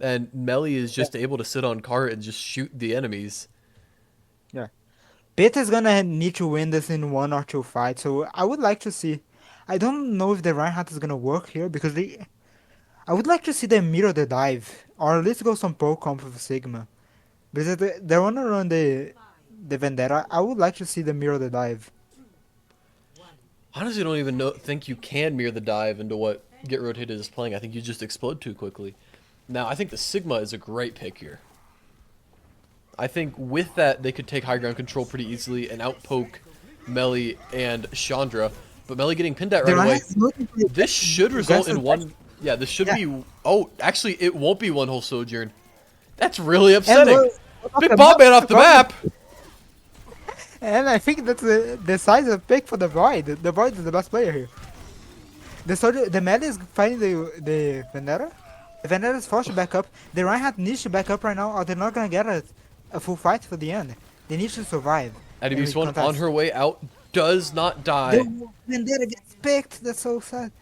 S1: And Melly is just able to sit on cart and just shoot the enemies.
S2: Yeah. Pit is gonna need to win this in 1 or 2 fights, so I would like to see. I don't know if the Reinhardt is gonna work here because I would like to see them mirror the dive or at least go some pro comp with Sigma. Because they wanna run the Vendetta. I would like to see them mirror the dive.
S1: Honestly, I don't even think you can mirror the dive into what Get Rotated is playing. I think you just explode too quickly. Now, I think the Sigma is a great pick here. I think with that, they could take high ground control pretty easily and outpoke Melly and Chandra. But Melly getting pinned at
S2: The
S1: right away.
S2: Reinhardt's looking for
S1: This should result in
S2: aggressive
S1: one... Yeah, this should
S2: Yeah.
S1: be... Oh, actually, it won't be one whole Sojourn. That's really
S2: And
S1: upsetting.
S2: look,
S1: Big Bob Man off the map!
S2: And I think that's the size of pick for the Void. The Void is the best player here. The Melee is fighting the Vendetta. The Vendetta is forced to back up. The Reinhardt needs to back up right now or they're not gonna get a full fight for the end. They need to survive.
S1: Addy
S2: and
S1: BC1 on
S2: contest.
S1: her way out does not die.
S2: The Vendetta gets picked. That's so sad.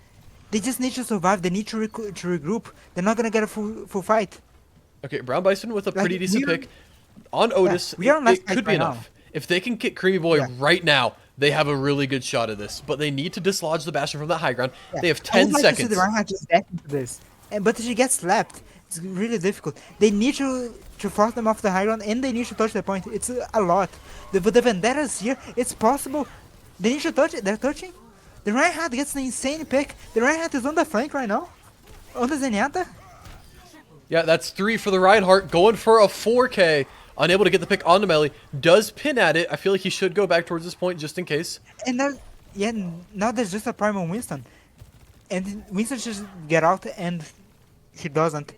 S2: They just need to survive. They need to regroup. They're not gonna get a full fight.
S1: Okay, Brown Bison with a
S2: Like,
S1: pretty decent
S2: we're-
S1: pick. On Otis,
S2: we are on last
S1: it could
S2: fight
S1: be
S2: right
S1: enough. If they can kick Creamy Boy
S2: Yeah.
S1: right now, they have a really good shot of this. But they need to dislodge the Bastion from that high ground.
S2: Yeah.
S1: They have
S2: I
S1: 10
S2: would like to see
S1: seconds.
S2: the Reinhardt just get into this. But she gets slapped. It's really difficult. They need to force them off the high ground and they need to touch the point. It's a lot. But the Vendettas here, it's possible. They need to touch it. They're touching. The Reinhardt gets an insane pick. The Reinhardt is on the flank right now. On the Zenyatta.
S1: Yeah, that's 3 for the Reinhardt. Going for a 4K. Unable to get the pick on the Melly. Does pin at it. I feel like he should go back towards this point just in case.
S2: And now, yeah, now there's just a prime on Winston. And Winston just get out and he doesn't.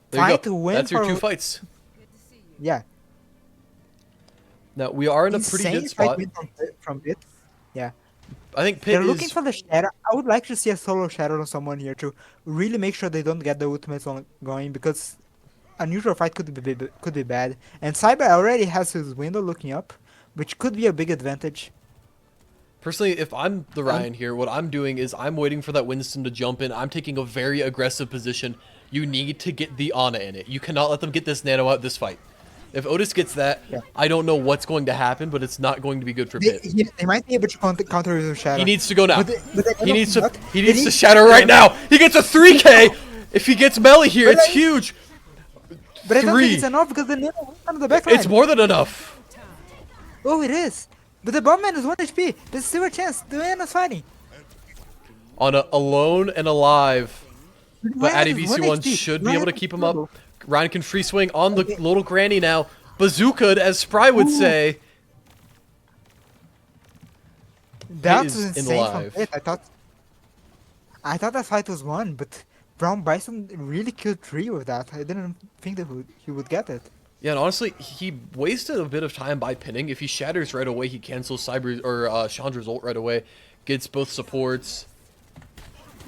S1: There you
S2: Fight
S1: go.
S2: to win
S1: That's your
S2: for-
S1: 2 fights.
S2: Yeah.
S1: Now, we are in a pretty
S2: Insane
S1: good
S2: fight
S1: spot.
S2: win from Pit. Yeah.
S1: I think Pit
S2: They're
S1: is...
S2: looking for the shadow. I would like to see a solo shadow on someone here to really make sure they don't get the ultimates on going because a neutral fight could be bad. And Cyber already has his window looking up, which could be a big advantage.
S1: Personally, if I'm the Ryan here, what I'm doing is I'm waiting for that Winston to jump in. I'm taking a very aggressive position. You need to get the Ana in it. You cannot let them get this Nano out this fight. If Otis gets that,
S2: Yeah.
S1: I don't know what's going to happen, but it's not going to be good for
S2: They,
S1: Pit.
S2: they might be able to counter with shadow.
S1: He needs to go now.
S2: But they
S1: He needs to
S2: not.
S1: he
S2: They
S1: needs
S2: need
S1: to shatter right now. He gets a 3K. If he gets Melly here,
S2: But
S1: it's
S2: I-
S1: huge.
S2: But I don't
S1: 3.
S2: think it's enough because the Nano went on the backline.
S1: It's more than enough.
S2: Oh, it is. But the Bombman is 1 HP. There's still a chance. The Nano's fighting.
S1: On a alone and alive. But
S2: Ryan
S1: Addy
S2: is 1
S1: BC1
S2: HP.
S1: should be
S2: Ryan
S1: able to
S2: is
S1: keep him
S2: trouble.
S1: up. Ryan can free swing on the
S2: Okay.
S1: little granny now. Bazooka, as Spry would
S2: Ooh.
S1: say.
S2: That
S1: is
S2: was
S1: in
S2: insane from
S1: live.
S2: Pit. I thought that fight was won, but Brown Bison really killed 3 with that. I didn't think that he would get it.
S1: Yeah, and honestly, he wasted a bit of time by pinning. If he shatters right away, he cancels Cyber or Chandra's ult right away, gets both supports.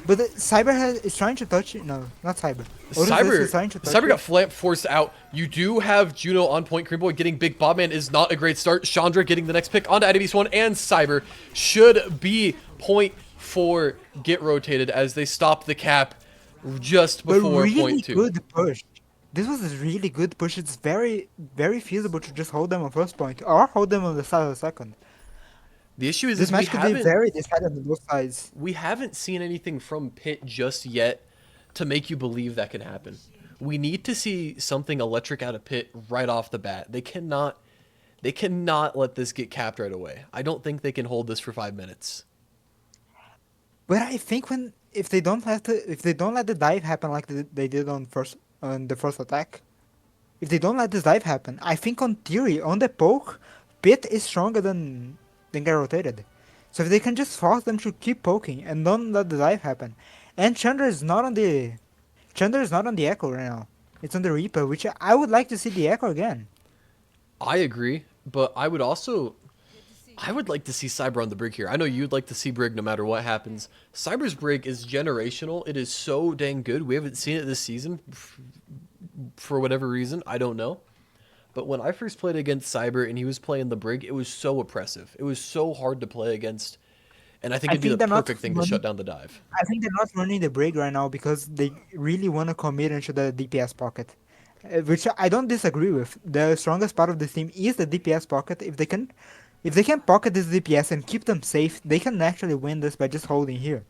S2: But Cyber is trying to touch it. No, not Cyber. Otis is
S1: Cyber
S2: trying to touch
S1: Cyber
S2: it.
S1: got flamp forced out. You do have Juno on point. Creamboy getting big. Bobman is not a great start. Chandra getting the next pick onto IDB's one, and Cyber should be point four get rotated as they stop the cap just
S2: But
S1: before
S2: really
S1: point two.
S2: good push. This was a really good push. It's very feasible to just hold them on first point or hold them on the side of the second.
S1: The issue is
S2: This
S1: we
S2: match could be
S1: haven't
S2: very decided on both sides.
S1: we haven't seen anything from Pitt just yet to make you believe that can happen. We need to see something electric out of Pitt right off the bat. They cannot let this get capped right away. I don't think they can hold this for 5 minutes.
S2: But I think when if they don't let the dive happen like they did on the first attack, if they don't let this dive happen, I think on theory on the poke, Pit is stronger than get rotated. So if they can just force them to keep poking and don't let the dive happen, and Chandra is not on the Echo right now. It's on the Reaper, which I would like to see the Echo again.
S1: I agree, but I would like to see Cyber on the Brig here. I know you'd like to see Brig no matter what happens. Cyber's Brig is generational. It is so dang good. We haven't seen it this season for whatever reason. I don't know. But when I first played against Cyber and he was playing the Brig, it was so oppressive. It was so hard to play against. And I think
S2: I
S1: it'd be the
S2: think they're not
S1: perfect thing to
S2: running.
S1: shut down the dive.
S2: I think they're not running the break right now because they really want to commit into the DPS pocket, which I don't disagree with. The strongest part of this team is the DPS pocket. If they can pocket this DPS and keep them safe, they can actually win this by just holding here.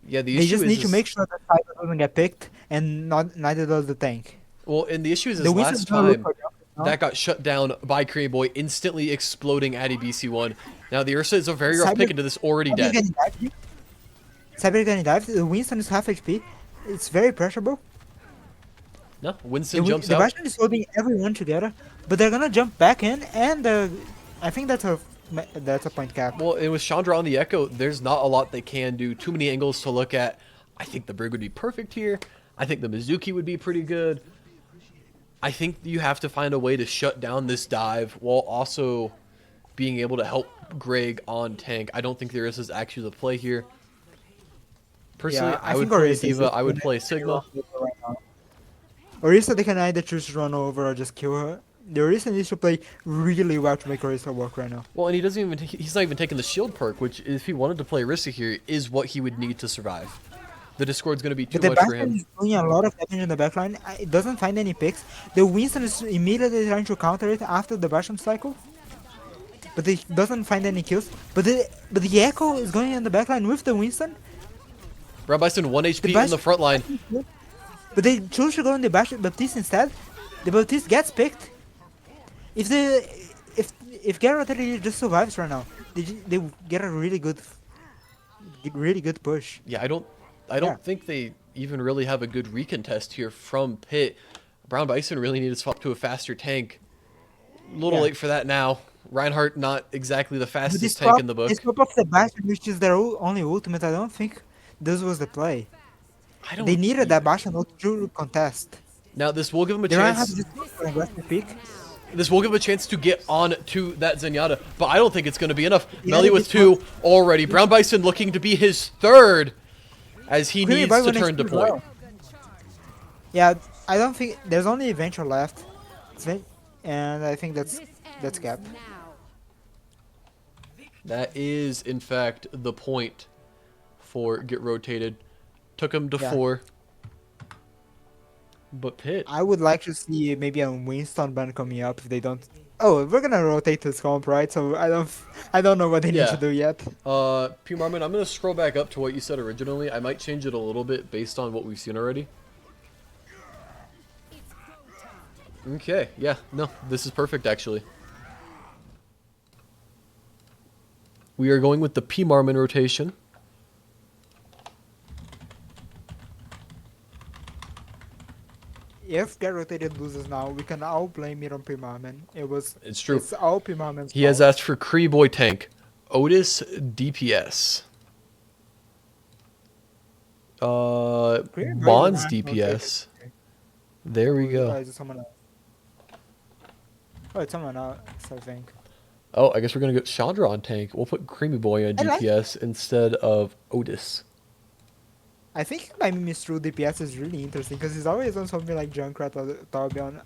S1: Yeah, the
S2: They
S1: issue
S2: just
S1: is,
S2: need to make
S1: is
S2: sure that Cyber doesn't get picked, and not neither does the tank.
S1: well, and the issue
S2: The
S1: is
S2: Winston's
S1: last
S2: gonna look
S1: time
S2: for jumpers now.
S1: that got shut down by Cream Boy, instantly exploding Addy BC1. Now the Ursa is a very rough pick
S2: Cyber,
S1: into this already
S2: Cyber
S1: dead.
S2: getting dived. Cyber getting dived. The Winston is half HP. It's very pressurable.
S1: No, Winston jumps
S2: The
S1: out.
S2: Bastion is holding everyone together, but they're gonna jump back in, and I think that's a point cap.
S1: Well, and with Chandra on the Echo, there's not a lot they can do. Too many angles to look at. I think the Brig would be perfect here. I think the Mizuki would be pretty good. I think you have to find a way to shut down this dive while also being able to help Greg on tank. I don't think there is actually the play here. Personally,
S2: Yeah,
S1: I
S2: I
S1: would
S2: think
S1: play
S2: Orisa is
S1: Diva.
S2: just
S1: I would
S2: gonna
S1: play
S2: run
S1: Sigma.
S2: over right now. Orisa, they can either choose to run over or just kill her. The Orisa needs to play really well to make Orisa work right now.
S1: Well, and he doesn't even. He's not even taking the shield perk, which, if he wanted to play Rissa here, is what he would need to survive. The Discord's going to be too
S2: But the
S1: much for
S2: Bastion
S1: him.
S2: is doing a lot of damage in the backline. It doesn't find any picks. The Winston is immediately trying to counter it after the Bastion cycle, but it doesn't find any kills. But the Echo is going in the backline with the Winston.
S1: Brad Bison 1
S2: The
S1: HP in the front line.
S2: But they choose to go in the Baptiste instead. The Baptiste gets picked. If the if Garrett just survives right now, they get a really good push.
S1: Yeah, I
S2: Yeah,
S1: don't think they even really have a good recontest here from Pitt. Brown Bison really need to swap to a faster tank. A little
S2: yeah.
S1: late for that now. Reinhardt not exactly the
S2: But
S1: fastest tank in the
S2: this
S1: book.
S2: swap of the Bastion, which is their only ultimate, I don't think this was the play.
S1: I
S2: They
S1: don't.
S2: needed that Bastion ult to contest.
S1: Now this will give him a
S2: They don't have to
S1: chance.
S2: just go for an aggressive pick.
S1: This will give him a chance to get on to that Zenyatta, but I don't think it's going to be enough.
S2: Yeah,
S1: Melly with
S2: this
S1: two already. Brown Bison looking to be his third as he
S2: Creamy
S1: needs
S2: Boy
S1: to
S2: went
S1: turn to
S2: HP as
S1: point.
S2: well. Yeah, I don't think there's only Adventure left, and I think that's cap.
S1: That is, in fact, the point for get rotated. Took him to
S2: Yeah.
S1: 4. But Pitt.
S2: I would like to see maybe a Winston ban coming up if they don't. Oh, we're gonna rotate this comp, right? So I don't know what they need to
S1: Yeah.
S2: do yet.
S1: P. Marmon, I'm going to scroll back up to what you said originally. I might change it a little bit based on what we've seen already. Okay, yeah, no, this is perfect actually. We are going with the P. Marmon rotation.
S2: If Get Rotated loses now, we can all blame it on Primarman.
S1: It's true.
S2: It's all Primarman's
S1: He has
S2: fault.
S1: asked for Kree Boy Tank. Otis DPS.
S2: Primarman
S1: Bonds
S2: rotated.
S1: DPS. There we
S2: Or
S1: go.
S2: is it someone else? Oh, it's someone else, I think.
S1: Oh, I guess we're gonna go Chandra on tank. We'll put Creamy Boy on
S2: I like.
S1: DPS instead of Otis.
S2: I think my Mistru DPS is really interesting because he's always on something like Junkrat or Torbjorn,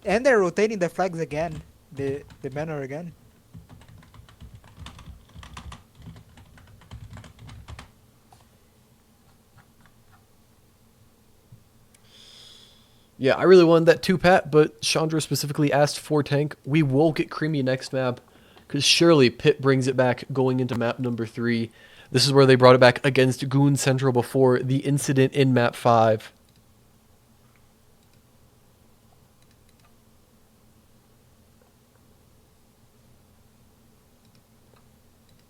S2: and they're rotating the flags again, the banner again.
S1: Yeah, I really wanted that 2-Pat, but Chandra specifically asked for tank. We will get Creamy next map, because surely Pit brings it back going into map number 3. This is where they brought it back against Goon Central before the incident in map 5.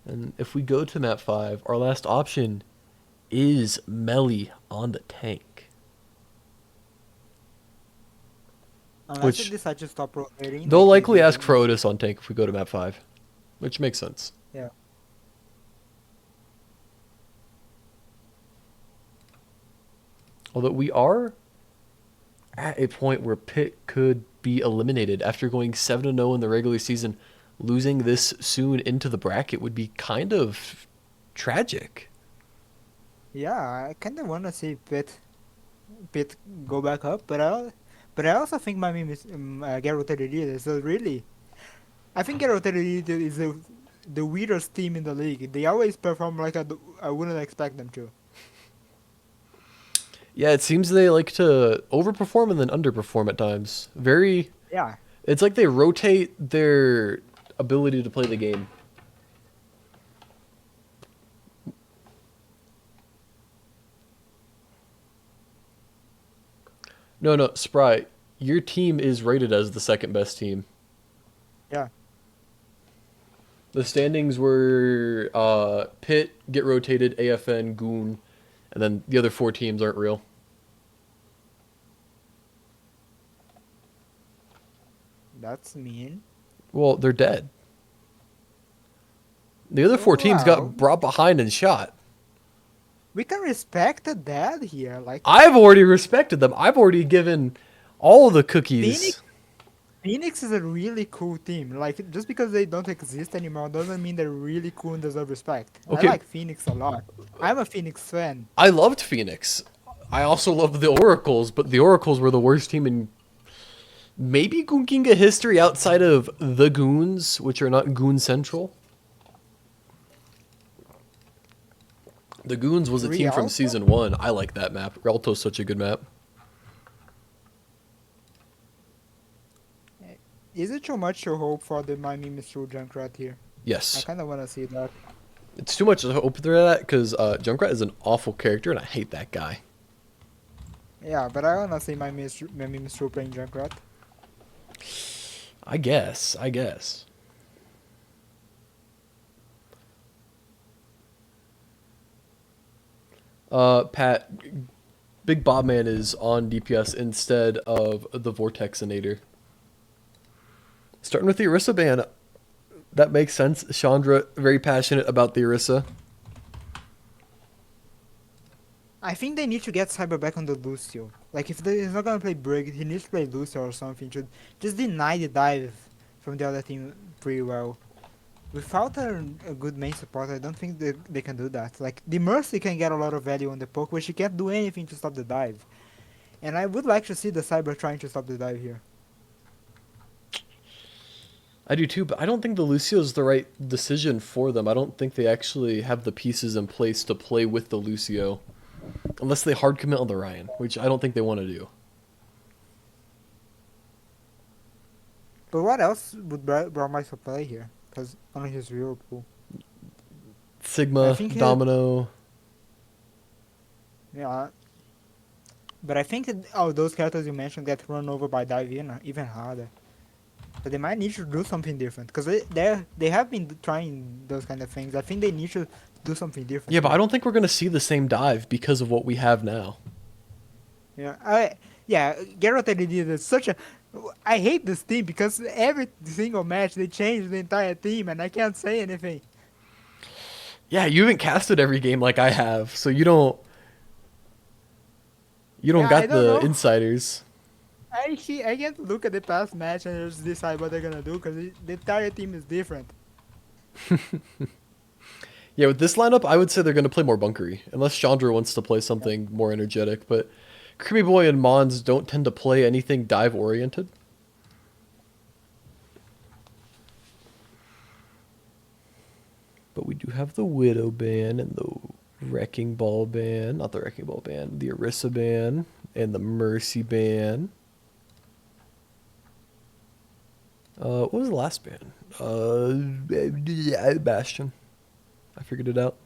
S1: And if we go to map 5, our last option is Melly on the tank.
S2: Unless they
S1: Which
S2: decide to stop rotating,
S1: they'll
S2: like they
S1: likely
S2: did
S1: ask
S2: in
S1: for Otis on tank if we go to map 5. Which makes sense.
S2: yeah.
S1: Although we are at a point where Pitt could be eliminated after going 7-0 in the regular season. Losing this soon into the bracket would be kind of tragic.
S2: Yeah, I kind of want to see Pit go back up, but I also think my meme is get rotated leader. So really, I think get rotated leader is the weirdest team in the league. They always perform like I wouldn't expect them to.
S1: Yeah, it seems they like to overperform and then underperform at times. Very,
S2: Yeah,
S1: it's like they rotate their ability to play the game. No, no, Sprite, your team is rated as the second best team.
S2: yeah.
S1: The standings were Pitt, Get Rotated, AFN, Goon, and then the other 4 teams aren't real.
S2: That's mean.
S1: Well, they're dead. The other 4 teams
S2: Wow,
S1: got brought behind and shot.
S2: we can respect the dad here. Like
S1: I've already respected them. I've already given all the cookies.
S2: Phoenix, Phoenix is a really cool team. Like just because they don't exist anymore doesn't mean they're really cool and deserve respect. I
S1: Okay,
S2: like Phoenix a lot. I'm a Phoenix fan.
S1: I loved Phoenix. I also loved the Oracles, but the Oracles were the worst team in maybe Gunkinga history outside of the Goons, which are not Goon Central. The Goons was a team from
S2: Rialto?
S1: season 1. I like that map. Rialto's such a good map.
S2: Is it too much to hope for the Miami Mistral Junkrat here? I
S1: Yes.
S2: kind of want to see that.
S1: It's too much to hope for that because Junkrat is an awful character and I hate that guy.
S2: Yeah, but I want to see Miami Mistral playing Junkrat.
S1: I guess. I guess. Pat, Big Bobman is on DPS instead of the Vortexinator. Starting with the Orisa ban, that makes sense. Chandra, very passionate about the Orisa.
S2: I think they need to get Cyber back on the Lucio. Like, if he's not gonna play Brig, he needs to play Lucio or something to just deny the dive from the other team pretty well. Without a good main support, I don't think they can do that. Like, the Mercy can get a lot of value on the poke, but she can't do anything to stop the dive. And I would like to see the Cyber trying to stop the dive here.
S1: I do too, but I don't think the Lucio is the right decision for them. I don't think they actually have the pieces in place to play with the Lucio. Unless they hard commit on the Ryan, which I don't think they want to do.
S2: But what else would Brahmeister play here? Because only his real pool. I
S1: Sigma,
S2: think
S1: Domino.
S2: yeah. But I think those characters you mentioned get run over by dive even harder. But they might need to do something different because they have been trying those kind of things. I think they need to do something different.
S1: Yeah, but
S2: here.
S1: I don't think we're going to see the same dive because of what we have now.
S2: Yeah, Geralt LED is such a. I hate this team because every single match they change the entire team and I can't say anything.
S1: Yeah, you haven't casted every game like I have, so you don't
S2: Yeah, I
S1: got
S2: don't
S1: the
S2: know.
S1: insiders.
S2: I can't look at the past match and just decide what they're gonna do because the entire team is different.
S1: Yeah, with this lineup, I would say they're going to play more bunkery, unless Chandra wants to play something more energetic. But Creamy Boy and Mons don't tend to play anything dive oriented. But we do have the Widow ban and the Wrecking Ball ban, not the Wrecking Ball ban, the Orisa ban and the Mercy ban. What was the last ban? Bastion. I figured it out.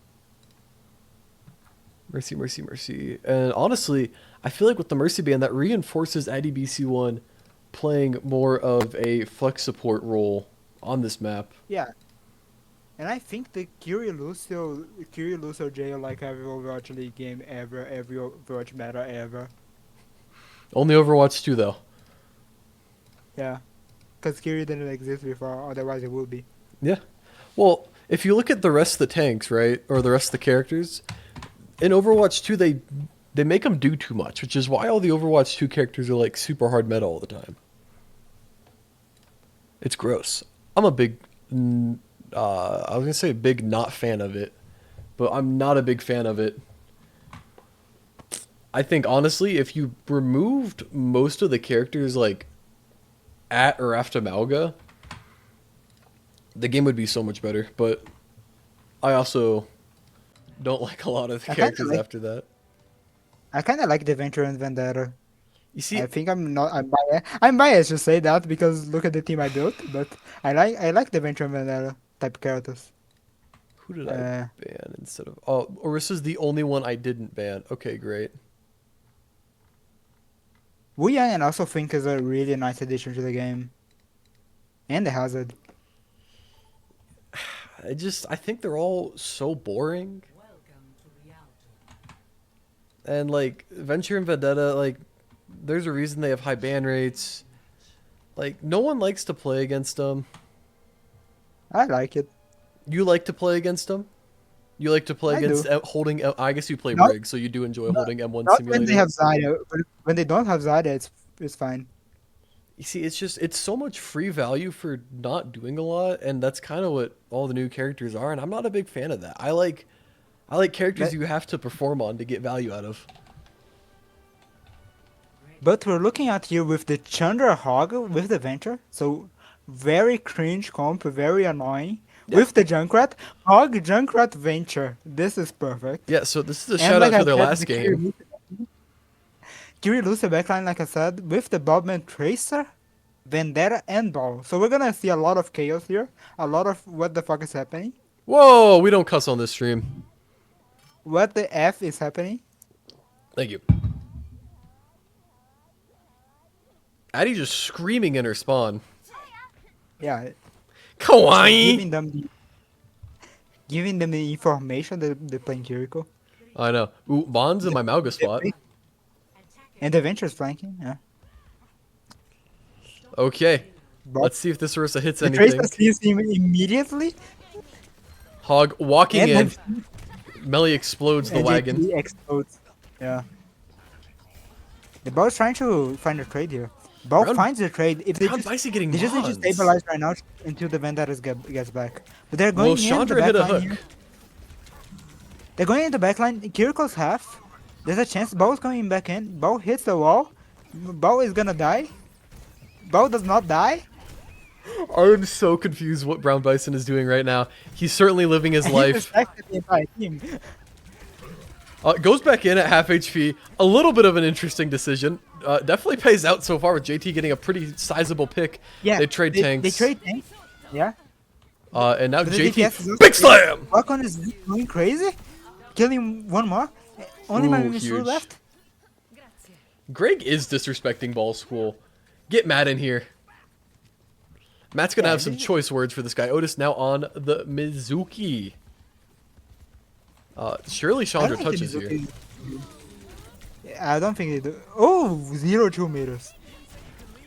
S1: Mercy, Mercy, Mercy. And honestly, I feel like with the Mercy ban, that reinforces IDBC1 playing more of a flex support role on this map.
S2: Yeah, and I think the Lucio jail like every Overwatch League game ever, every Overwatch meta ever.
S1: Only Overwatch 2, though.
S2: Yeah, because Kyrie didn't exist before, otherwise it would be.
S1: Yeah. Well, if you look at the rest of the tanks, right, or the rest of the characters, in Overwatch 2, they make them do too much, which is why all the Overwatch 2 characters are like super hard meta all the time. It's gross. I'm a big, I was gonna say big not fan of it, but I'm not a big fan of it. I think honestly, if you removed most of the characters like at or after Malga, the game would be so much better. But I also don't like a lot of the characters after that.
S2: I kind of like the Venture and Vendetta.
S1: You see,
S2: I think I'm not. I'm biased to say that because look at the team I built. But I like the Venture and Vendetta type characters.
S1: who did I ban instead of? Oh, Orisa's the only one I didn't ban. Okay, great.
S2: Wu Yang I also think is a really nice addition to the game. And the Hazard.
S1: I think they're all so boring. And like Venture and Vendetta, like there's a reason they have high ban rates. Like no one likes to play against them.
S2: I like it.
S1: You like to play against them? You like to play
S2: I
S1: against
S2: do.
S1: holding? I guess you play
S2: Not,
S1: Rig, so you do enjoy holding M1
S2: not when they
S1: Simulator.
S2: have Zarya. But when they don't have Zarya, it's fine.
S1: You see, it's so much free value for not doing a lot, and that's kind of what all the new characters are. And I'm not a big fan of that. I like characters
S2: But,
S1: you have to perform on to get value out of.
S2: but we're looking at here with the Chandra Hog with the Venture. So very cringe comp, very annoying.
S1: Yeah.
S2: With the Junkrat, Hog, Junkrat, Venture. This is perfect.
S1: Yeah, so this is a
S2: And
S1: shout out
S2: like
S1: to
S2: I
S1: their
S2: said,
S1: last
S2: the
S1: game.
S2: Curie Lucia backline, like I said, with the Bobman Tracer, Vendetta, and Ball. So we're gonna see a lot of chaos here. A lot of what the fuck is happening.
S1: Whoa, we don't cuss on this stream.
S2: What the F is happening?
S1: Thank you. Addie just screaming in her spawn.
S2: Yeah,
S1: Kawaii!
S2: giving them the information that they're playing Kiriko.
S1: I know. Ooh, Bond's in my Malga spot.
S2: And the Venture's flanking, yeah.
S1: Okay.
S2: But
S1: Let's see if this Orisa hits
S2: the
S1: anything.
S2: Tracer sees him immediately.
S1: Hog walking in.
S2: then
S1: Melee explodes the
S2: and
S1: wagon.
S2: JT explodes. Yeah. The Ball's trying to find a trade here. Ball
S1: Brown-
S2: finds the trade. If they
S1: Brown
S2: just,
S1: Bicey getting
S2: they just need to
S1: Bonds.
S2: stabilize right now until the Vendetta gets back. But they're going
S1: Well,
S2: in the
S1: Chandra hit a
S2: backline
S1: hook.
S2: here. They're going in the backline. Kiriko's half. There's a chance. Ball's going back in. Ball hits the wall. Ball is gonna die. Ball does not die.
S1: I'm so confused what Brown Bison is doing right now. He's certainly living his
S2: He
S1: life.
S2: distracted the entire team.
S1: Goes back in at half HP. A little bit of an interesting decision. Definitely pays out so far with JT getting a pretty sizable pick.
S2: Yeah,
S1: They trade tanks.
S2: They trade tanks. Yeah.
S1: And now
S2: But the DPS is
S1: JT.
S2: also-
S1: Big slam!
S2: Falcon is going crazy. Killing one more. Only my
S1: Ooh,
S2: Mimisu
S1: huge.
S2: left.
S1: Greg is disrespecting Ball School. Get Matt in here. Matt's going to
S2: Yeah,
S1: have some choice words for this guy. Otis now on the Mizuki. Surely Chandra
S2: I don't think
S1: touches here.
S2: Mizuki- I don't think they do. Oh, 0-2 meters.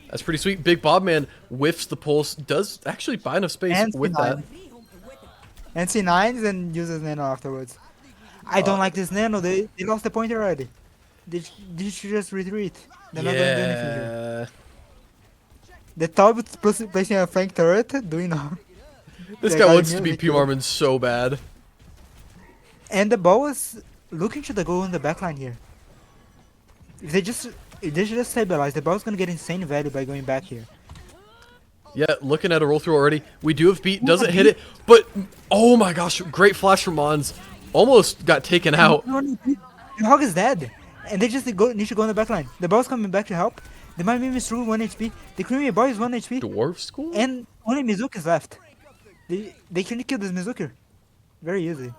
S1: That's pretty sweet. Big Bob Man whiffs the pulse. Does actually buy enough space
S2: And
S1: with that.
S2: And C9s and uses Nano afterwards. I don't like this Nano. They lost the point already. they should just retreat. They're not gonna do anything here.
S1: Yeah.
S2: The top is placing a flank turret, doing
S1: This
S2: the
S1: guy
S2: guy
S1: wants to be
S2: immediately
S1: P
S2: killed.
S1: Marmon so bad.
S2: And the ball is looking to the goal in the backline here. If they should just stabilize, the ball's gonna get insane value by going back here.
S1: Yeah, looking at a roll through already. We do have beat, doesn't hit it, but oh my gosh, great flash from Mons. Almost got taken out.
S2: The Hog is dead, and they just need to go in the backline. The ball's coming back to help. They might be through 1 HP. The creamy boy is 1 HP,
S1: Dwarf school?
S2: and only Mizuki is left. They can kill this Mizuki very easy.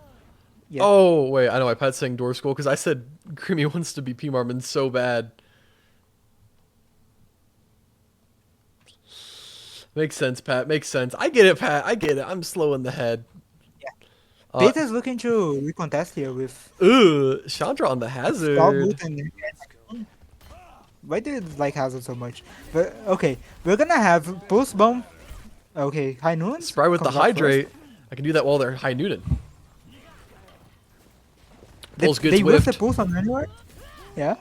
S2: Yeah.
S1: Oh, wait, I know, my Pat's saying dwarf school because I said Creamy wants to be P Marmon so bad. Makes sense, Pat, makes sense. I get it, Pat, I get it. I'm slow in the head.
S2: Beta's looking to recontest here with
S1: Chandra on the
S2: Stop
S1: hazard.
S2: Boot and why do you like Hazard so much? But okay, we're gonna have Pulse Bomb. Okay, High Noon.
S1: Spry with the hydrate. I can do that while they're high Newton. Pulse gets
S2: They whiff the
S1: whiffed.
S2: Pulse on anywhere. Yeah.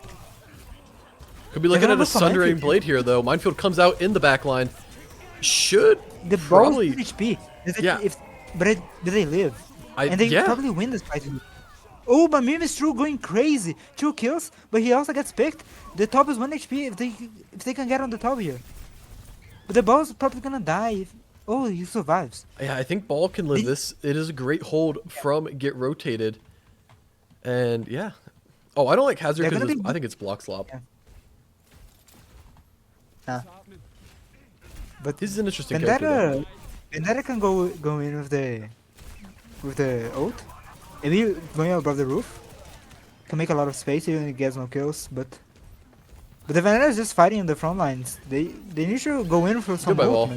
S1: Could be looking
S2: gonna
S1: at a
S2: look for
S1: Sundering
S2: Minefield.
S1: Blade here, though. Minefield comes out in the back line. Should
S2: The ball
S1: probably...
S2: is HP.
S1: Yeah.
S2: But they live? And they
S1: yeah.
S2: probably win this fight. Oh, but Mim is true going crazy. 2 kills, but he also gets picked. The top is 1 HP if they can get on the top here. But the ball's probably gonna die. Oh, he survives.
S1: Yeah, I think Ball can live this. It is a great hold from Get Rotated. And yeah. Oh, I don't like Hazard
S2: They're
S1: because
S2: gonna be-
S1: I think it's Block Slop.
S2: Yeah. Nah. But
S1: This is an interesting character. though.
S2: Vendetta can go in with the ult. Maybe going above the roof. Can make a lot of space even if he gets no kills, but the Vendetta is just fighting in the front lines. They need to go in for some
S1: Goodbye, Wall.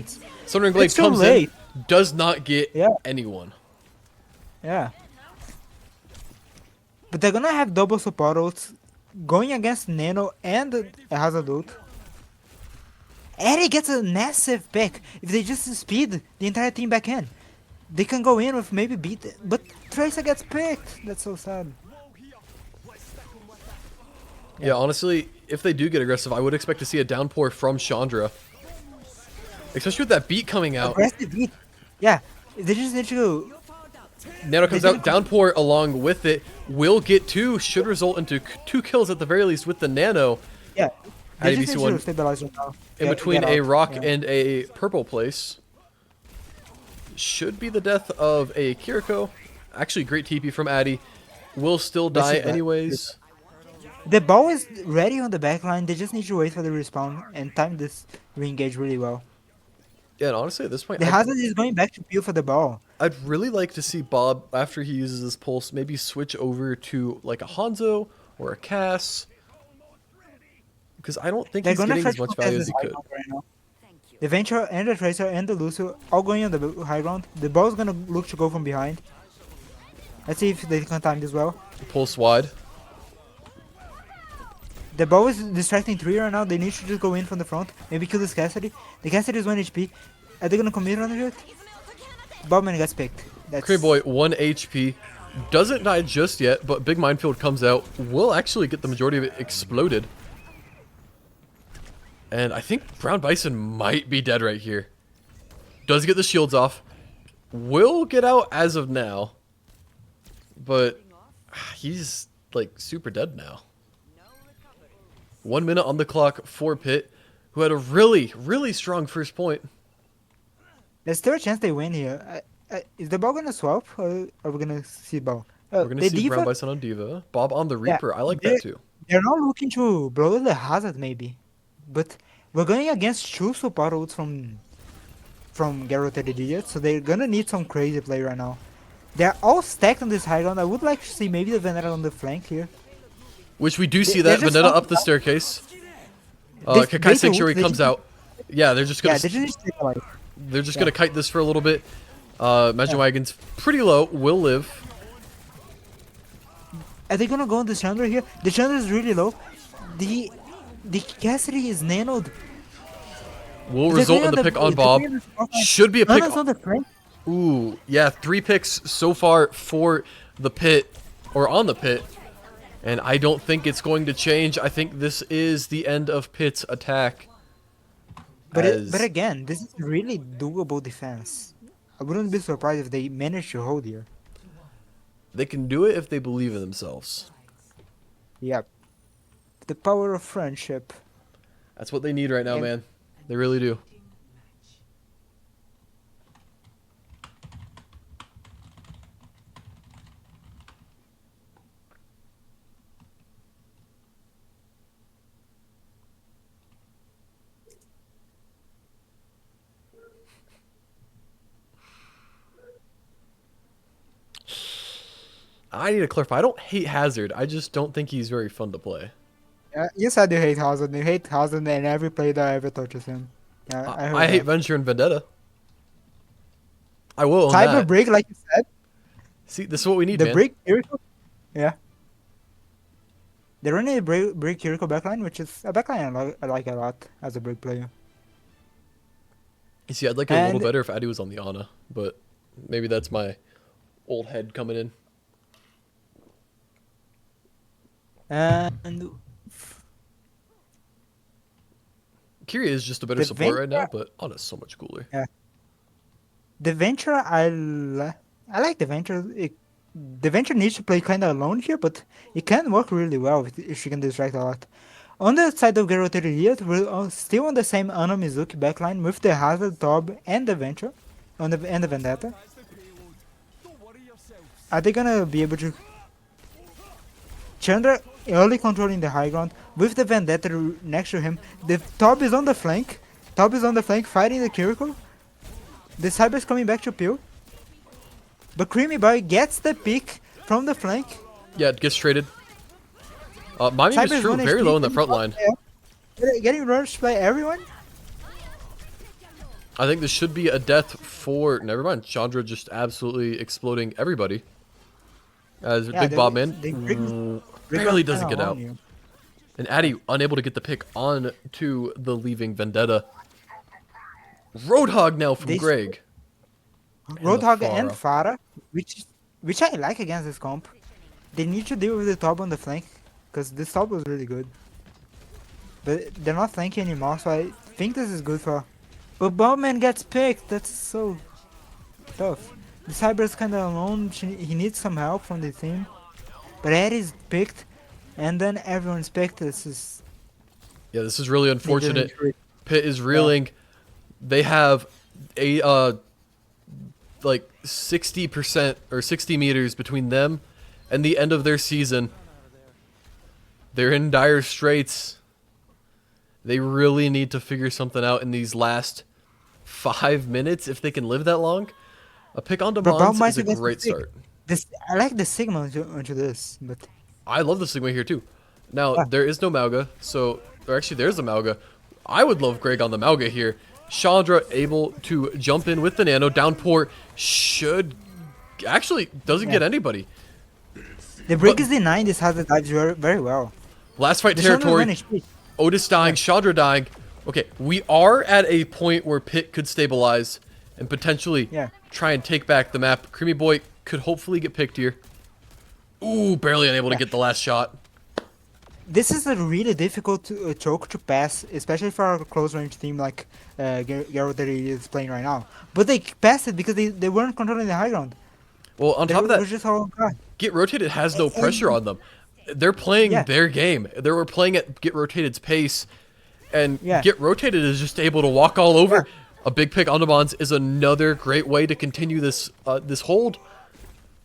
S1: Sundering Blade
S2: It's too
S1: comes
S2: late.
S1: in, does not get
S2: Yeah.
S1: anyone.
S2: Yeah. But they're gonna have double support ults going against Nano and a Hazard ult. And it gets a massive pick. If they just speed the entire team back in, they can go in with maybe beat it. But Tracer gets picked. That's so sad.
S1: Yeah, honestly, if they do get aggressive, I would expect to see a downpour from Chandra. Especially with that beat coming out.
S2: Aggressive beat. Yeah. They just need to.
S1: Nano comes
S2: They
S1: out,
S2: didn't-
S1: downpour along with it. Will get 2, should result into 2 kills at the very least with the Nano.
S2: Yeah. They
S1: IDBC
S2: just need
S1: one
S2: to stabilize right now.
S1: in
S2: Get-
S1: between
S2: get
S1: a
S2: out.
S1: rock
S2: Yeah.
S1: and a purple place. Should be the death of a Kiriko. Actually, great TP from Addy. Will still
S2: This
S1: die
S2: is bad.
S1: anyways.
S2: The ball is ready on the backline. They just need to wait for the respawn and time this re-engage really well.
S1: Yeah, and honestly, at this point,
S2: The Hazard is going back to peel for the ball.
S1: I'd really like to see Bob, after he uses his pulse, maybe switch over to like a Hanzo or a Cass. Because I don't think
S2: They're
S1: he's
S2: gonna
S1: getting
S2: try
S1: as
S2: to
S1: much
S2: contest
S1: value as
S2: this
S1: he
S2: high
S1: could.
S2: ground right now. The Venture and the Tracer and the Lucio all going on the high ground. The ball's gonna look to go from behind. Let's see if they can time this well.
S1: Pulse wide.
S2: The ball is distracting 3 right now. They need to just go in from the front. Maybe kill this Cassidy. The Cassidy is 1 HP. Are they gonna commit on it? Bobman gets picked. That's
S1: Cream Boy, 1 HP. Doesn't die just yet, but Big Minefield comes out. Will actually get the majority of it exploded. And I think Brown Bison might be dead right here. Does get the shields off. Will get out as of now. But he's like super dead now. 1 minute on the clock for Pit, who had a really, really strong first point.
S2: There's still a chance they win here. Is the ball gonna swap or are we gonna see ball?
S1: We're going
S2: The
S1: to see
S2: Diva,
S1: Brown Bison on Diva. Bob on the
S2: Yeah,
S1: Reaper. I like
S2: they-
S1: that too.
S2: they're not looking to blow the Hazard maybe. But we're going against 2 support ults from Garrett and Idiot, so they're gonna need some crazy play right now. They're all stacked on this high ground. I would like to see maybe the Vendetta on the flank here.
S1: Which we do see
S2: they're
S1: that.
S2: just
S1: Vendetta
S2: on-
S1: up the staircase.
S2: They-
S1: Kakai
S2: they
S1: Sanctuary
S2: do-
S1: comes
S2: they-
S1: out. Yeah, they're just gonna
S2: Yeah, they just need to stabilize.
S1: they're just
S2: yeah.
S1: gonna kite this for a little bit. Magic Wagon's pretty low. Will live.
S2: Are they gonna go on the Chandra here? The Chandra is really low. The Cassidy is nanoed.
S1: Will
S2: They're
S1: result
S2: going
S1: in the
S2: on
S1: pick
S2: the-
S1: on
S2: they're
S1: Bob.
S2: going on the support line.
S1: Should be a pick.
S2: Nano's on the flank.
S1: Ooh, yeah, 3 picks so far for the Pit, or on the Pit. And I don't think it's going to change. I think this is the end of Pitt's attack.
S2: But
S1: As
S2: again, this is really doable defense. I wouldn't be surprised if they manage to hold here.
S1: they can do it if they believe in themselves.
S2: Yep. The power of friendship.
S1: That's what they need right now,
S2: And
S1: man. They really do. I need to clarify. I don't hate Hazard. I just don't think he's very fun to play.
S2: you said you hate Hazard. You hate Hazard and every player that ever touches him. I
S1: I
S2: heard
S1: hate
S2: that.
S1: Venture and Vendetta. I will own
S2: Cyber
S1: that.
S2: break, like you said.
S1: See, this is what we need,
S2: The
S1: man.
S2: break Kiriko. Yeah. They're running a break Kiriko backline, which is a backline I like a lot as a break player.
S1: You see, I'd like it a little
S2: And
S1: better if Addy was on the Ana, but maybe that's my old head coming in.
S2: and
S1: Kyria is just a better
S2: the
S1: support right now,
S2: Venture,
S1: but Ana's so much cooler.
S2: yeah, the Venture I like the Venture. The Venture needs to play kind of alone here, but it can work really well if she can distract a lot. On the side of Get Rotated Elliot, we're still on the same Ana Mizuki backline with the Hazard, Tob, and the Venture, and the Vendetta. Are they gonna be able to? Chandra early controlling the high ground with the Vendetta next to him. The Tob is on the flank. Tob is on the flank fighting the Kiriko. The Cyber's coming back to Peel. But Creamy Boy gets the pick from the flank.
S1: Yeah, it gets traded. My meme is
S2: Cyber's
S1: true,
S2: 1
S1: very
S2: HP,
S1: low in the front line.
S2: Getting rushed by everyone.
S1: I think this should be a death for... Never mind, Chandra just absolutely exploding everybody. As
S2: Yeah,
S1: Big Bob
S2: they
S1: Man
S2: Rick
S1: barely
S2: was
S1: doesn't
S2: kinda
S1: get out.
S2: on you.
S1: And Addy unable to get the pick on to the leaving Vendetta. Roadhog now from
S2: They
S1: Greg. And the
S2: Roadhog and
S1: Pharah.
S2: Farah, which I like against this comp. They need to deal with the top on the flank, because this top was really good. But they're not flanking anymore, so I think this is good for... But Bowman gets picked, that's so tough. The Cyber's kinda alone, he needs some help from the team. But Eddie's picked, and then everyone's picked, this is...
S1: Yeah, this is really unfortunate.
S2: injury.
S1: Pitt is reeling. They have a like 60% or 60 meters between them and the end of their season. They're in dire straits. They really need to figure something out in these last 5 minutes if they can live that long. A pick on
S2: But
S1: Demons
S2: Bowman
S1: is a
S2: gets
S1: great
S2: picked.
S1: start.
S2: I like the Sigma onto this, but...
S1: I love the Sigma here too. Now,
S2: Yeah.
S1: there is no Mauga, so... Or actually, there's a Mauga. I would love Greg on the Mauga here. Chandra able to jump in with the Nano. Downpour should... Actually, doesn't get anybody.
S2: The break is denying this has the dives very, very well.
S1: Last fight
S2: The Chandra
S1: territory.
S2: managed HP.
S1: Otis dying, Chandra dying. Okay, we are at a point where Pitt could stabilize and potentially
S2: Yeah.
S1: try and take back the map. Creamy Boy could hopefully get picked here. Ooh, barely unable to get the last shot.
S2: This is a really difficult choke to pass, especially for a close range team like Garrett that is playing right now. But they passed it because they weren't controlling the high ground.
S1: Well, on
S2: They
S1: top of
S2: were
S1: that,
S2: just all God.
S1: Get Rotated has no pressure on them. They're playing
S2: Yeah.
S1: their game. They were playing at Get Rotated's pace. And
S2: Yeah.
S1: Get Rotated is just able to walk all over.
S2: Yeah.
S1: A big pick on the bonds is another great way to continue this this hold.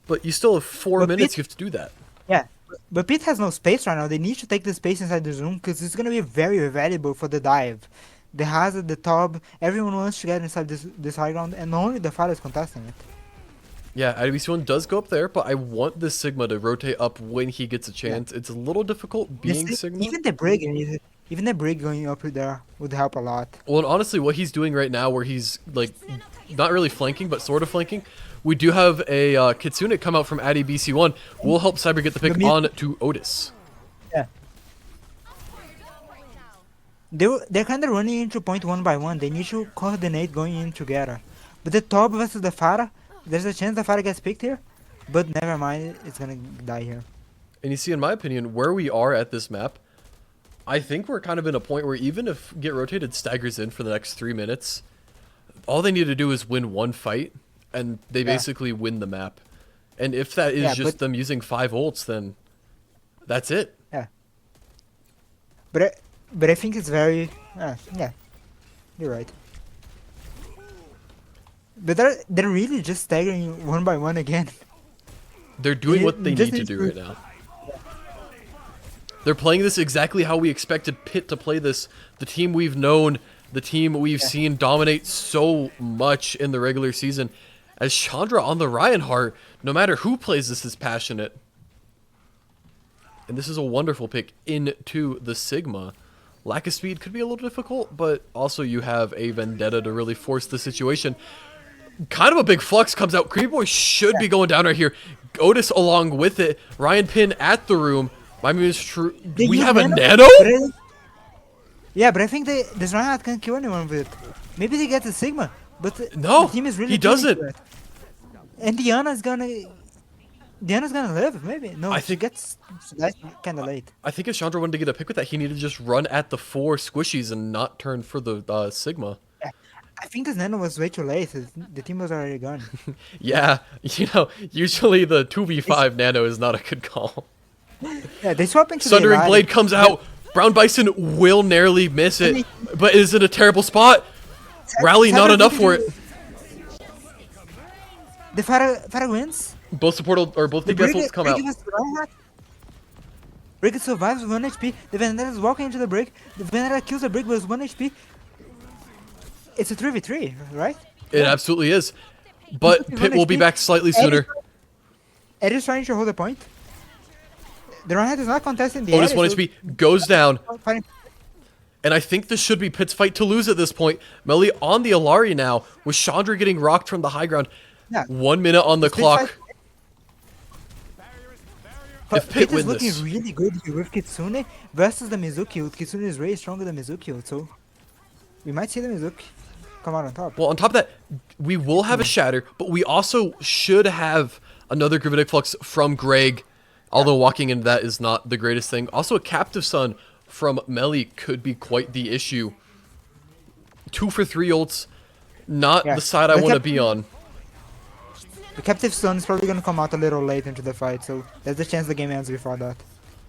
S1: But you still have 4
S2: But
S1: minutes.
S2: Pete-
S1: You have to do that.
S2: Yeah, but Pete has no space right now. They need to take the space inside the room because it's gonna be very valuable for the dive. The hazard, the top, everyone wants to get inside this high ground, and only the fighter is contesting it.
S1: Yeah, IWC1 does go up there, but I want this Sigma to rotate up when he gets a chance. It's a little difficult being Sigma.
S2: Even the break going up there would help a lot.
S1: Well, and honestly, what he's doing right now, where he's like not really flanking, but sort of flanking, we do have a Kitsune come out from Addy BC1. We'll help Cyber get the pick on to Otis.
S2: Yeah. They're kind of running into point one by one. They need to coordinate going in together. But the top versus the Farah, there's a chance the Farah gets picked here. But never mind, it's gonna die here.
S1: And you see, in my opinion, where we are at this map, I think we're kind of in a point where even if Get Rotated staggers in for the next 3 minutes, all they need to do is win one fight, and they
S2: Yeah.
S1: basically win the map. And if that is
S2: Yeah,
S1: just
S2: but
S1: them using 5 ults, then that's it.
S2: yeah, but I think it's very yeah. You're right. But they're really just staggering one by one again.
S1: They're doing
S2: They
S1: what they
S2: just
S1: need to
S2: need
S1: do
S2: to-
S1: right now. They're playing this exactly how we expected Pitt to play this. The team we've known, the team we've seen dominate so much in the regular season. As Chandra on the Reinhardt, no matter who plays this, is passionate. And this is a wonderful pick into the Sigma. Lack of speed could be a little difficult, but also you have a Vendetta to really force the situation. Kind of a big flux comes out. Creepy Boy should be going down right here. Otis along with it. Ryan Pin at the room. My move is true.
S2: They
S1: We
S2: use
S1: have a nano?
S2: Yeah, but I think this Reinhardt can't kill anyone with it. Maybe they get the Sigma, but
S1: No,
S2: the team is really
S1: he
S2: killing
S1: doesn't.
S2: for it. And Diana's gonna live, maybe. No,
S1: I
S2: she
S1: think-
S2: gets that's kind of late.
S1: I think if Chandra wanted to get a pick with that, he needed to just run at the 4 squishies and not turn for the Sigma.
S2: I think this Nano was way too late. The team was already gone.
S1: Yeah, usually the 2v5 nano is not a good call.
S2: Yeah, they swap into
S1: Sundering
S2: the
S1: Blade comes out. Brown Bison will narrowly miss it, but is in a terrible spot. Rally not enough for it.
S2: The Farah wins.
S1: Both support or both DPS ults come out.
S2: Brick survives with 1 HP. The Vendetta is walking into the brick. The Vendetta kills the brick with 1 HP. It's a 3v3, right?
S1: It absolutely is. But
S2: He's
S1: Pitt
S2: on
S1: will be
S2: HP.
S1: back slightly sooner.
S2: Ed is trying to hold a point. The Reinhardt is not contesting the
S1: Otis
S2: area,
S1: 1
S2: so-
S1: HP goes down.
S2: Fighting-
S1: And I think this should be Pitt's fight to lose at this point. Melly on the Alari now, with Chandra getting rocked from the high ground.
S2: Yeah.
S1: 1 minute on the
S2: Pitt
S1: clock.
S2: fight- But
S1: If Pitt
S2: Pitt is
S1: win
S2: looking
S1: this.
S2: really good here with Kitsune versus the Mizuki ult. Kitsune is way stronger than Mizuki ult, so we might see the Mizuki come out on top.
S1: Well, on top of that, we will have a Shatter, but we also should have another Gravitic Flux from Greg, although walking into that is not the greatest thing. Also, a Captive Sun from Melly could be quite the issue. 2 for 3 ults, not
S2: Yeah.
S1: the side I
S2: The
S1: want to
S2: Cap-
S1: be on.
S2: The Captive Sun is probably gonna come out a little late into the fight, so there's a chance the game ends before that.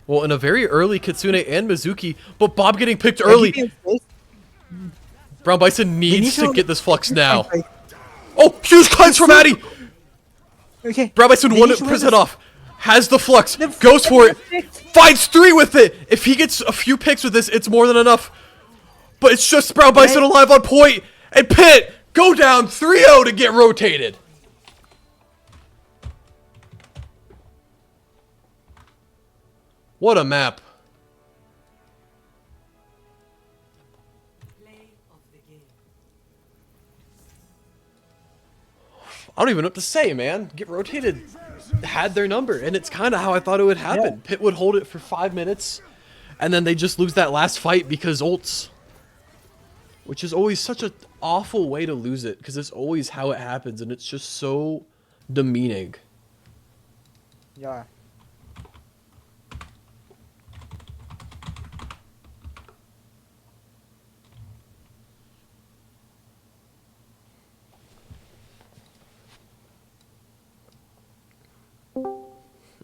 S1: Well, in a very early Kitsune and Mizuki, but Bob getting picked
S2: Yeah,
S1: early.
S2: give me a space.
S1: Brown Bison needs
S2: need
S1: to get this Flux now.
S2: Like,
S1: Oh, huge cleanse from Addy!
S2: okay.
S1: Brown Bison
S2: They
S1: 1%
S2: need to win this.
S1: off. Has the Flux.
S2: The
S1: Goes for it.
S2: Flux.
S1: Finds 3 with it. If he gets a few picks with this, it's more than enough. But it's just Brown Bison
S2: Right.
S1: alive on point. And Pitt go down 3-0 to get rotated. What a map. I don't even know what to say, man. Get rotated. Had their number, and it's kind of how I thought it would happen.
S2: Yeah.
S1: Pitt would hold it for 5 minutes, and then they just lose that last fight because ults. Which is always such an awful way to lose it, because it's always how it happens, and it's just so demeaning.
S2: Yeah.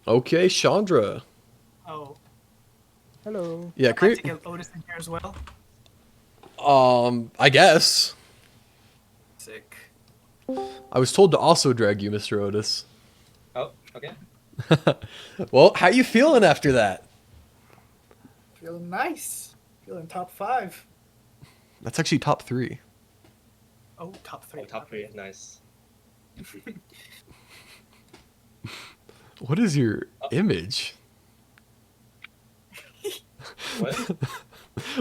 S1: Okay, Chandra.
S3: Oh,
S2: Hello.
S1: Yeah,
S3: I'd like to get Otis in here as well.
S1: I guess.
S3: Sick.
S1: I was told to also drag you, Mr. Otis.
S4: Oh, okay.
S1: Well, how you feeling after that?
S3: Feeling nice. Feeling top 5.
S1: That's actually top 3.
S3: Oh, top 3.
S4: Oh, top 3, nice.
S1: What is your image?
S4: What?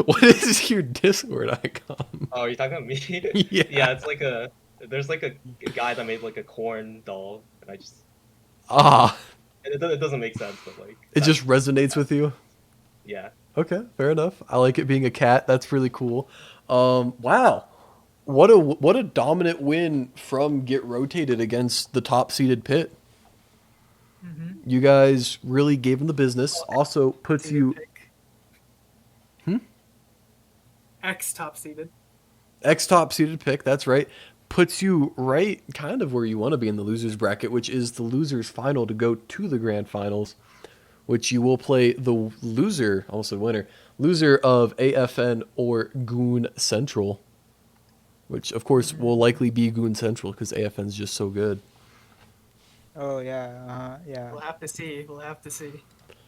S1: What is your Discord icon?
S4: Oh, are you talking about me?
S1: Yeah.
S4: Yeah, it's like there's like a guy that made like a corn doll, and I just,
S1: Ah,
S4: and it doesn't make sense, but like.
S1: it just resonates with you.
S4: Yeah.
S1: Okay, fair enough. I like it being a cat. That's really cool. Wow. What a dominant win from Get Rotated against the top seeded Pitt.
S3: Mm-hmm.
S1: You guys really gave him the business. Also puts you
S3: X top seeded.
S1: X top seeded pick. That's right. Puts you right kind of where you want to be in the losers bracket, which is the losers final to go to the grand finals, which you will play the loser, almost the winner, loser of AFN or Goon Central, which of course will likely be Goon Central because AFN's just so good.
S2: Oh yeah, yeah.
S3: We'll have to see. We'll have to see.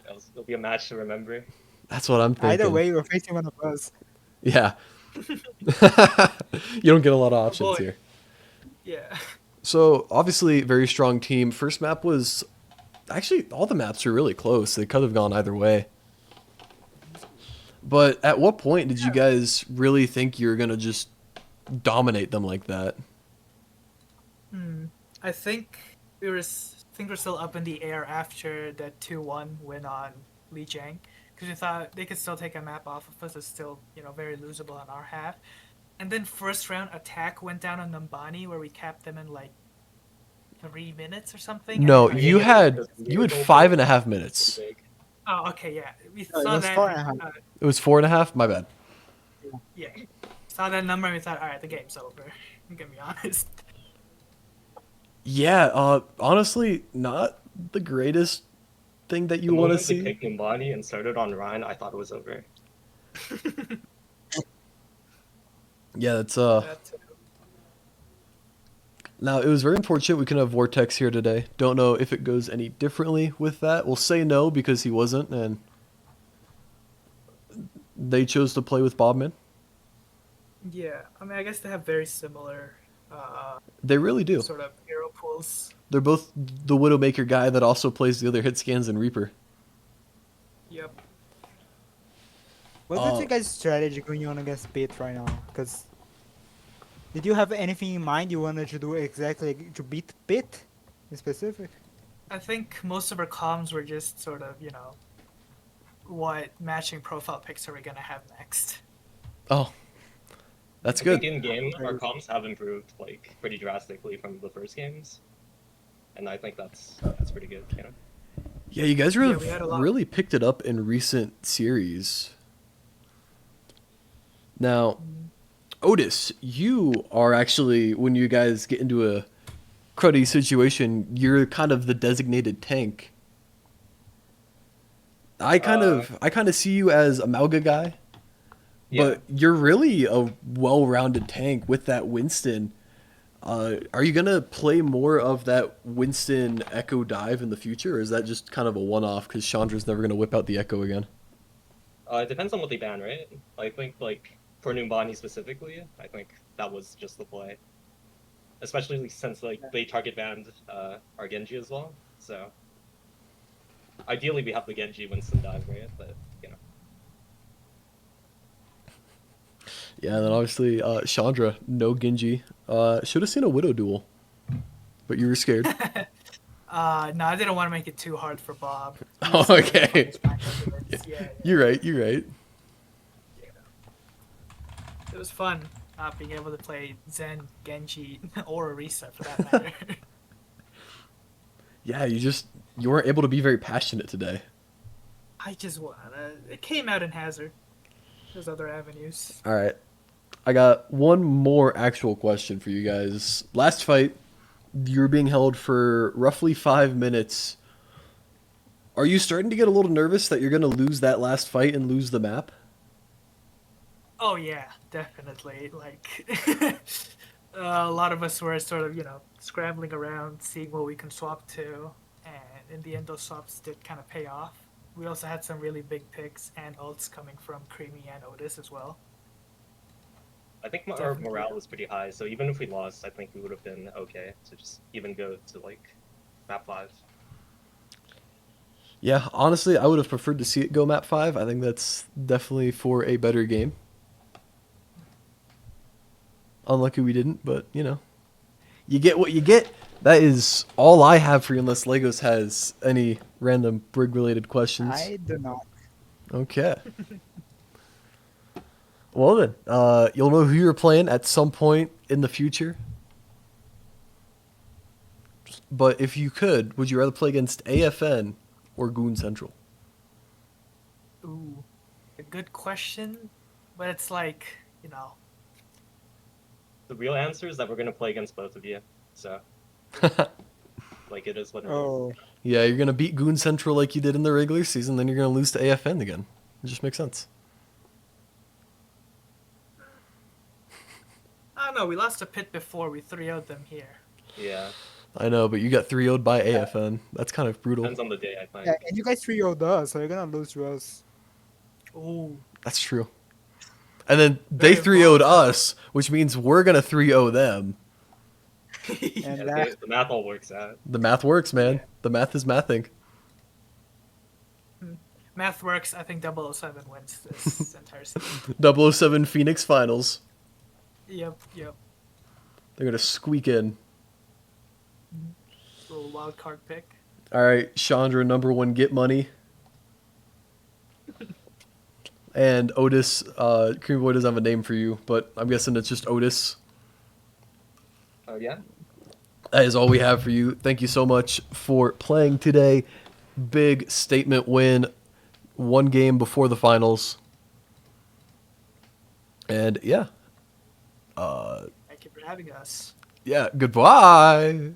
S4: It'll be a match to remember.
S1: That's what I'm
S2: Either
S1: thinking.
S2: way, we're facing one of us.
S1: Yeah. You don't get a lot of
S3: Oh
S1: options
S3: boy.
S1: here.
S3: Yeah.
S1: So obviously, very strong team. First map was actually all the maps are really close. They could have gone either way. But at what point did you guys really think you were gonna just dominate them like that?
S3: I think we're still up in the air after that 2-1 win on Li Jiang, because we thought they could still take a map off of us. It's still very losable on our half. And then first round attack went down on Numbani where we capped them in like 3 minutes or something.
S1: No,
S3: And
S1: you
S4: Yeah,
S1: had
S4: the
S1: you had
S4: goal
S1: 5.5 minutes.
S4: big.
S3: oh, okay, yeah, we
S2: No, it
S3: saw
S2: was
S3: that.
S2: 4.5.
S1: It was 4.5. My bad.
S3: Yeah, saw that number and we thought, all right, the game's over. I'm gonna be honest.
S1: Yeah. Honestly, not the greatest thing that you
S4: The
S1: want to
S4: moment they
S1: see.
S4: picked Numbani and started on Ryan, I thought it was over.
S1: Yeah, that's
S3: That,
S1: Now, it was very unfortunate we couldn't have Vortex here today. Don't know if it goes any differently with that. We'll say no because he wasn't, and they chose to play with Bobman.
S3: yeah, I mean, I guess they have very similar
S1: They really do.
S3: sort of hero pools.
S1: They're both the Widowmaker guy that also plays the other hit scans and Reaper.
S3: Yep.
S2: What's your guys' strategy going on against Pit right now? Because did you have anything in mind you wanted to do exactly to beat Pit in specific?
S3: I think most of our comms were just sort of, what matching profile picks are we gonna have next?
S1: Oh, that's
S4: I
S1: good.
S4: think in game our comms have improved like pretty drastically from the first games, and I think that's pretty good.
S1: Yeah, you guys
S3: Yeah,
S1: really,
S3: we had a lot.
S1: really picked it up in recent series. Now, Otis, you are actually, when you guys get into a cruddy situation, you're kind of the designated tank. I kind of see you as a Malga guy, but you're really a well-rounded tank with that Winston. Are you gonna play more of that Winston Echo dive in the future, or is that just kind of a one-off because Chandra's never gonna whip out the Echo again?
S4: It depends on what they ban, right? I think like for Numbani specifically, I think that was just the play, especially since like they target banned our Genji as well. So ideally we have the Genji Winston dive, right? But
S1: Yeah, and then obviously Chandra, no Genji. Should have seen a Widow duel, but you were scared.
S3: No, I didn't want to make it too hard for Bob.
S1: Oh, okay.
S3: Yeah,
S1: You're right. You're right.
S3: it was fun not being able to play Zen, Genji, or Orisa for that matter.
S1: Yeah, you weren't able to be very passionate today.
S3: I just wanna. It came out in Hazard. There's other avenues.
S1: All right, I got one more actual question for you guys. Last fight, you were being held for roughly 5 minutes. Are you starting to get a little nervous that you're gonna lose that last fight and lose the map?
S3: Oh yeah, definitely. Like a lot of us were sort of scrambling around, seeing what we can swap to, and in the end, those swaps did kind of pay off. We also had some really big picks and ults coming from Creamy and Otis as well.
S4: I think our
S3: Definitely.
S4: morale was pretty high. So even if we lost, I think we would have been okay to just even go to like map 5.
S1: Yeah, honestly, I would have preferred to see it go map 5. I think that's definitely for a better game. Unlucky we didn't, but you get what you get. That is all I have for you, unless Legos has any random Brig related questions.
S2: I do not.
S1: Okay. Well then, you'll know who you're playing at some point in the future. But if you could, would you rather play against AFN or Goon Central?
S3: Ooh, a good question, but it's like, you know,
S4: The real answer is that we're gonna play against both of you. So like it is what it is.
S2: Oh,
S1: Yeah, you're gonna beat Goon Central like you did in the regular season, then you're gonna lose to AFN again. It just makes sense.
S3: I don't know. We lost to Pit before. We 3-0'd them here.
S4: Yeah.
S1: I know, but you got 3-0'd by AFN. That's kind of brutal.
S4: Depends on the day, I
S2: yeah,
S4: think.
S2: and you guys 3-0'd us, so you're gonna lose to us.
S3: Ooh.
S1: That's true. And then they
S3: Very
S1: 3-0'd
S3: volatile.
S1: us, which means we're gonna 3-0 them.
S2: And
S4: Yeah,
S2: that,
S4: the math all works out.
S1: The math works, man.
S3: Yeah.
S1: The math is mathing.
S3: Math works. I think 007 wins this entire season.
S1: 007 Phoenix Finals.
S3: Yep.
S1: They're gonna squeak in.
S3: Little wild card pick.
S1: All right, Chandra, number one, get money. And Otis, Cream Boy doesn't have a name for you, but I'm guessing it's just Otis.
S4: Oh yeah.
S1: That is all we have for you. Thank you so much for playing today. Big statement win. One game before the finals. And yeah.
S3: Thank you for having us.
S1: Yeah, goodbye.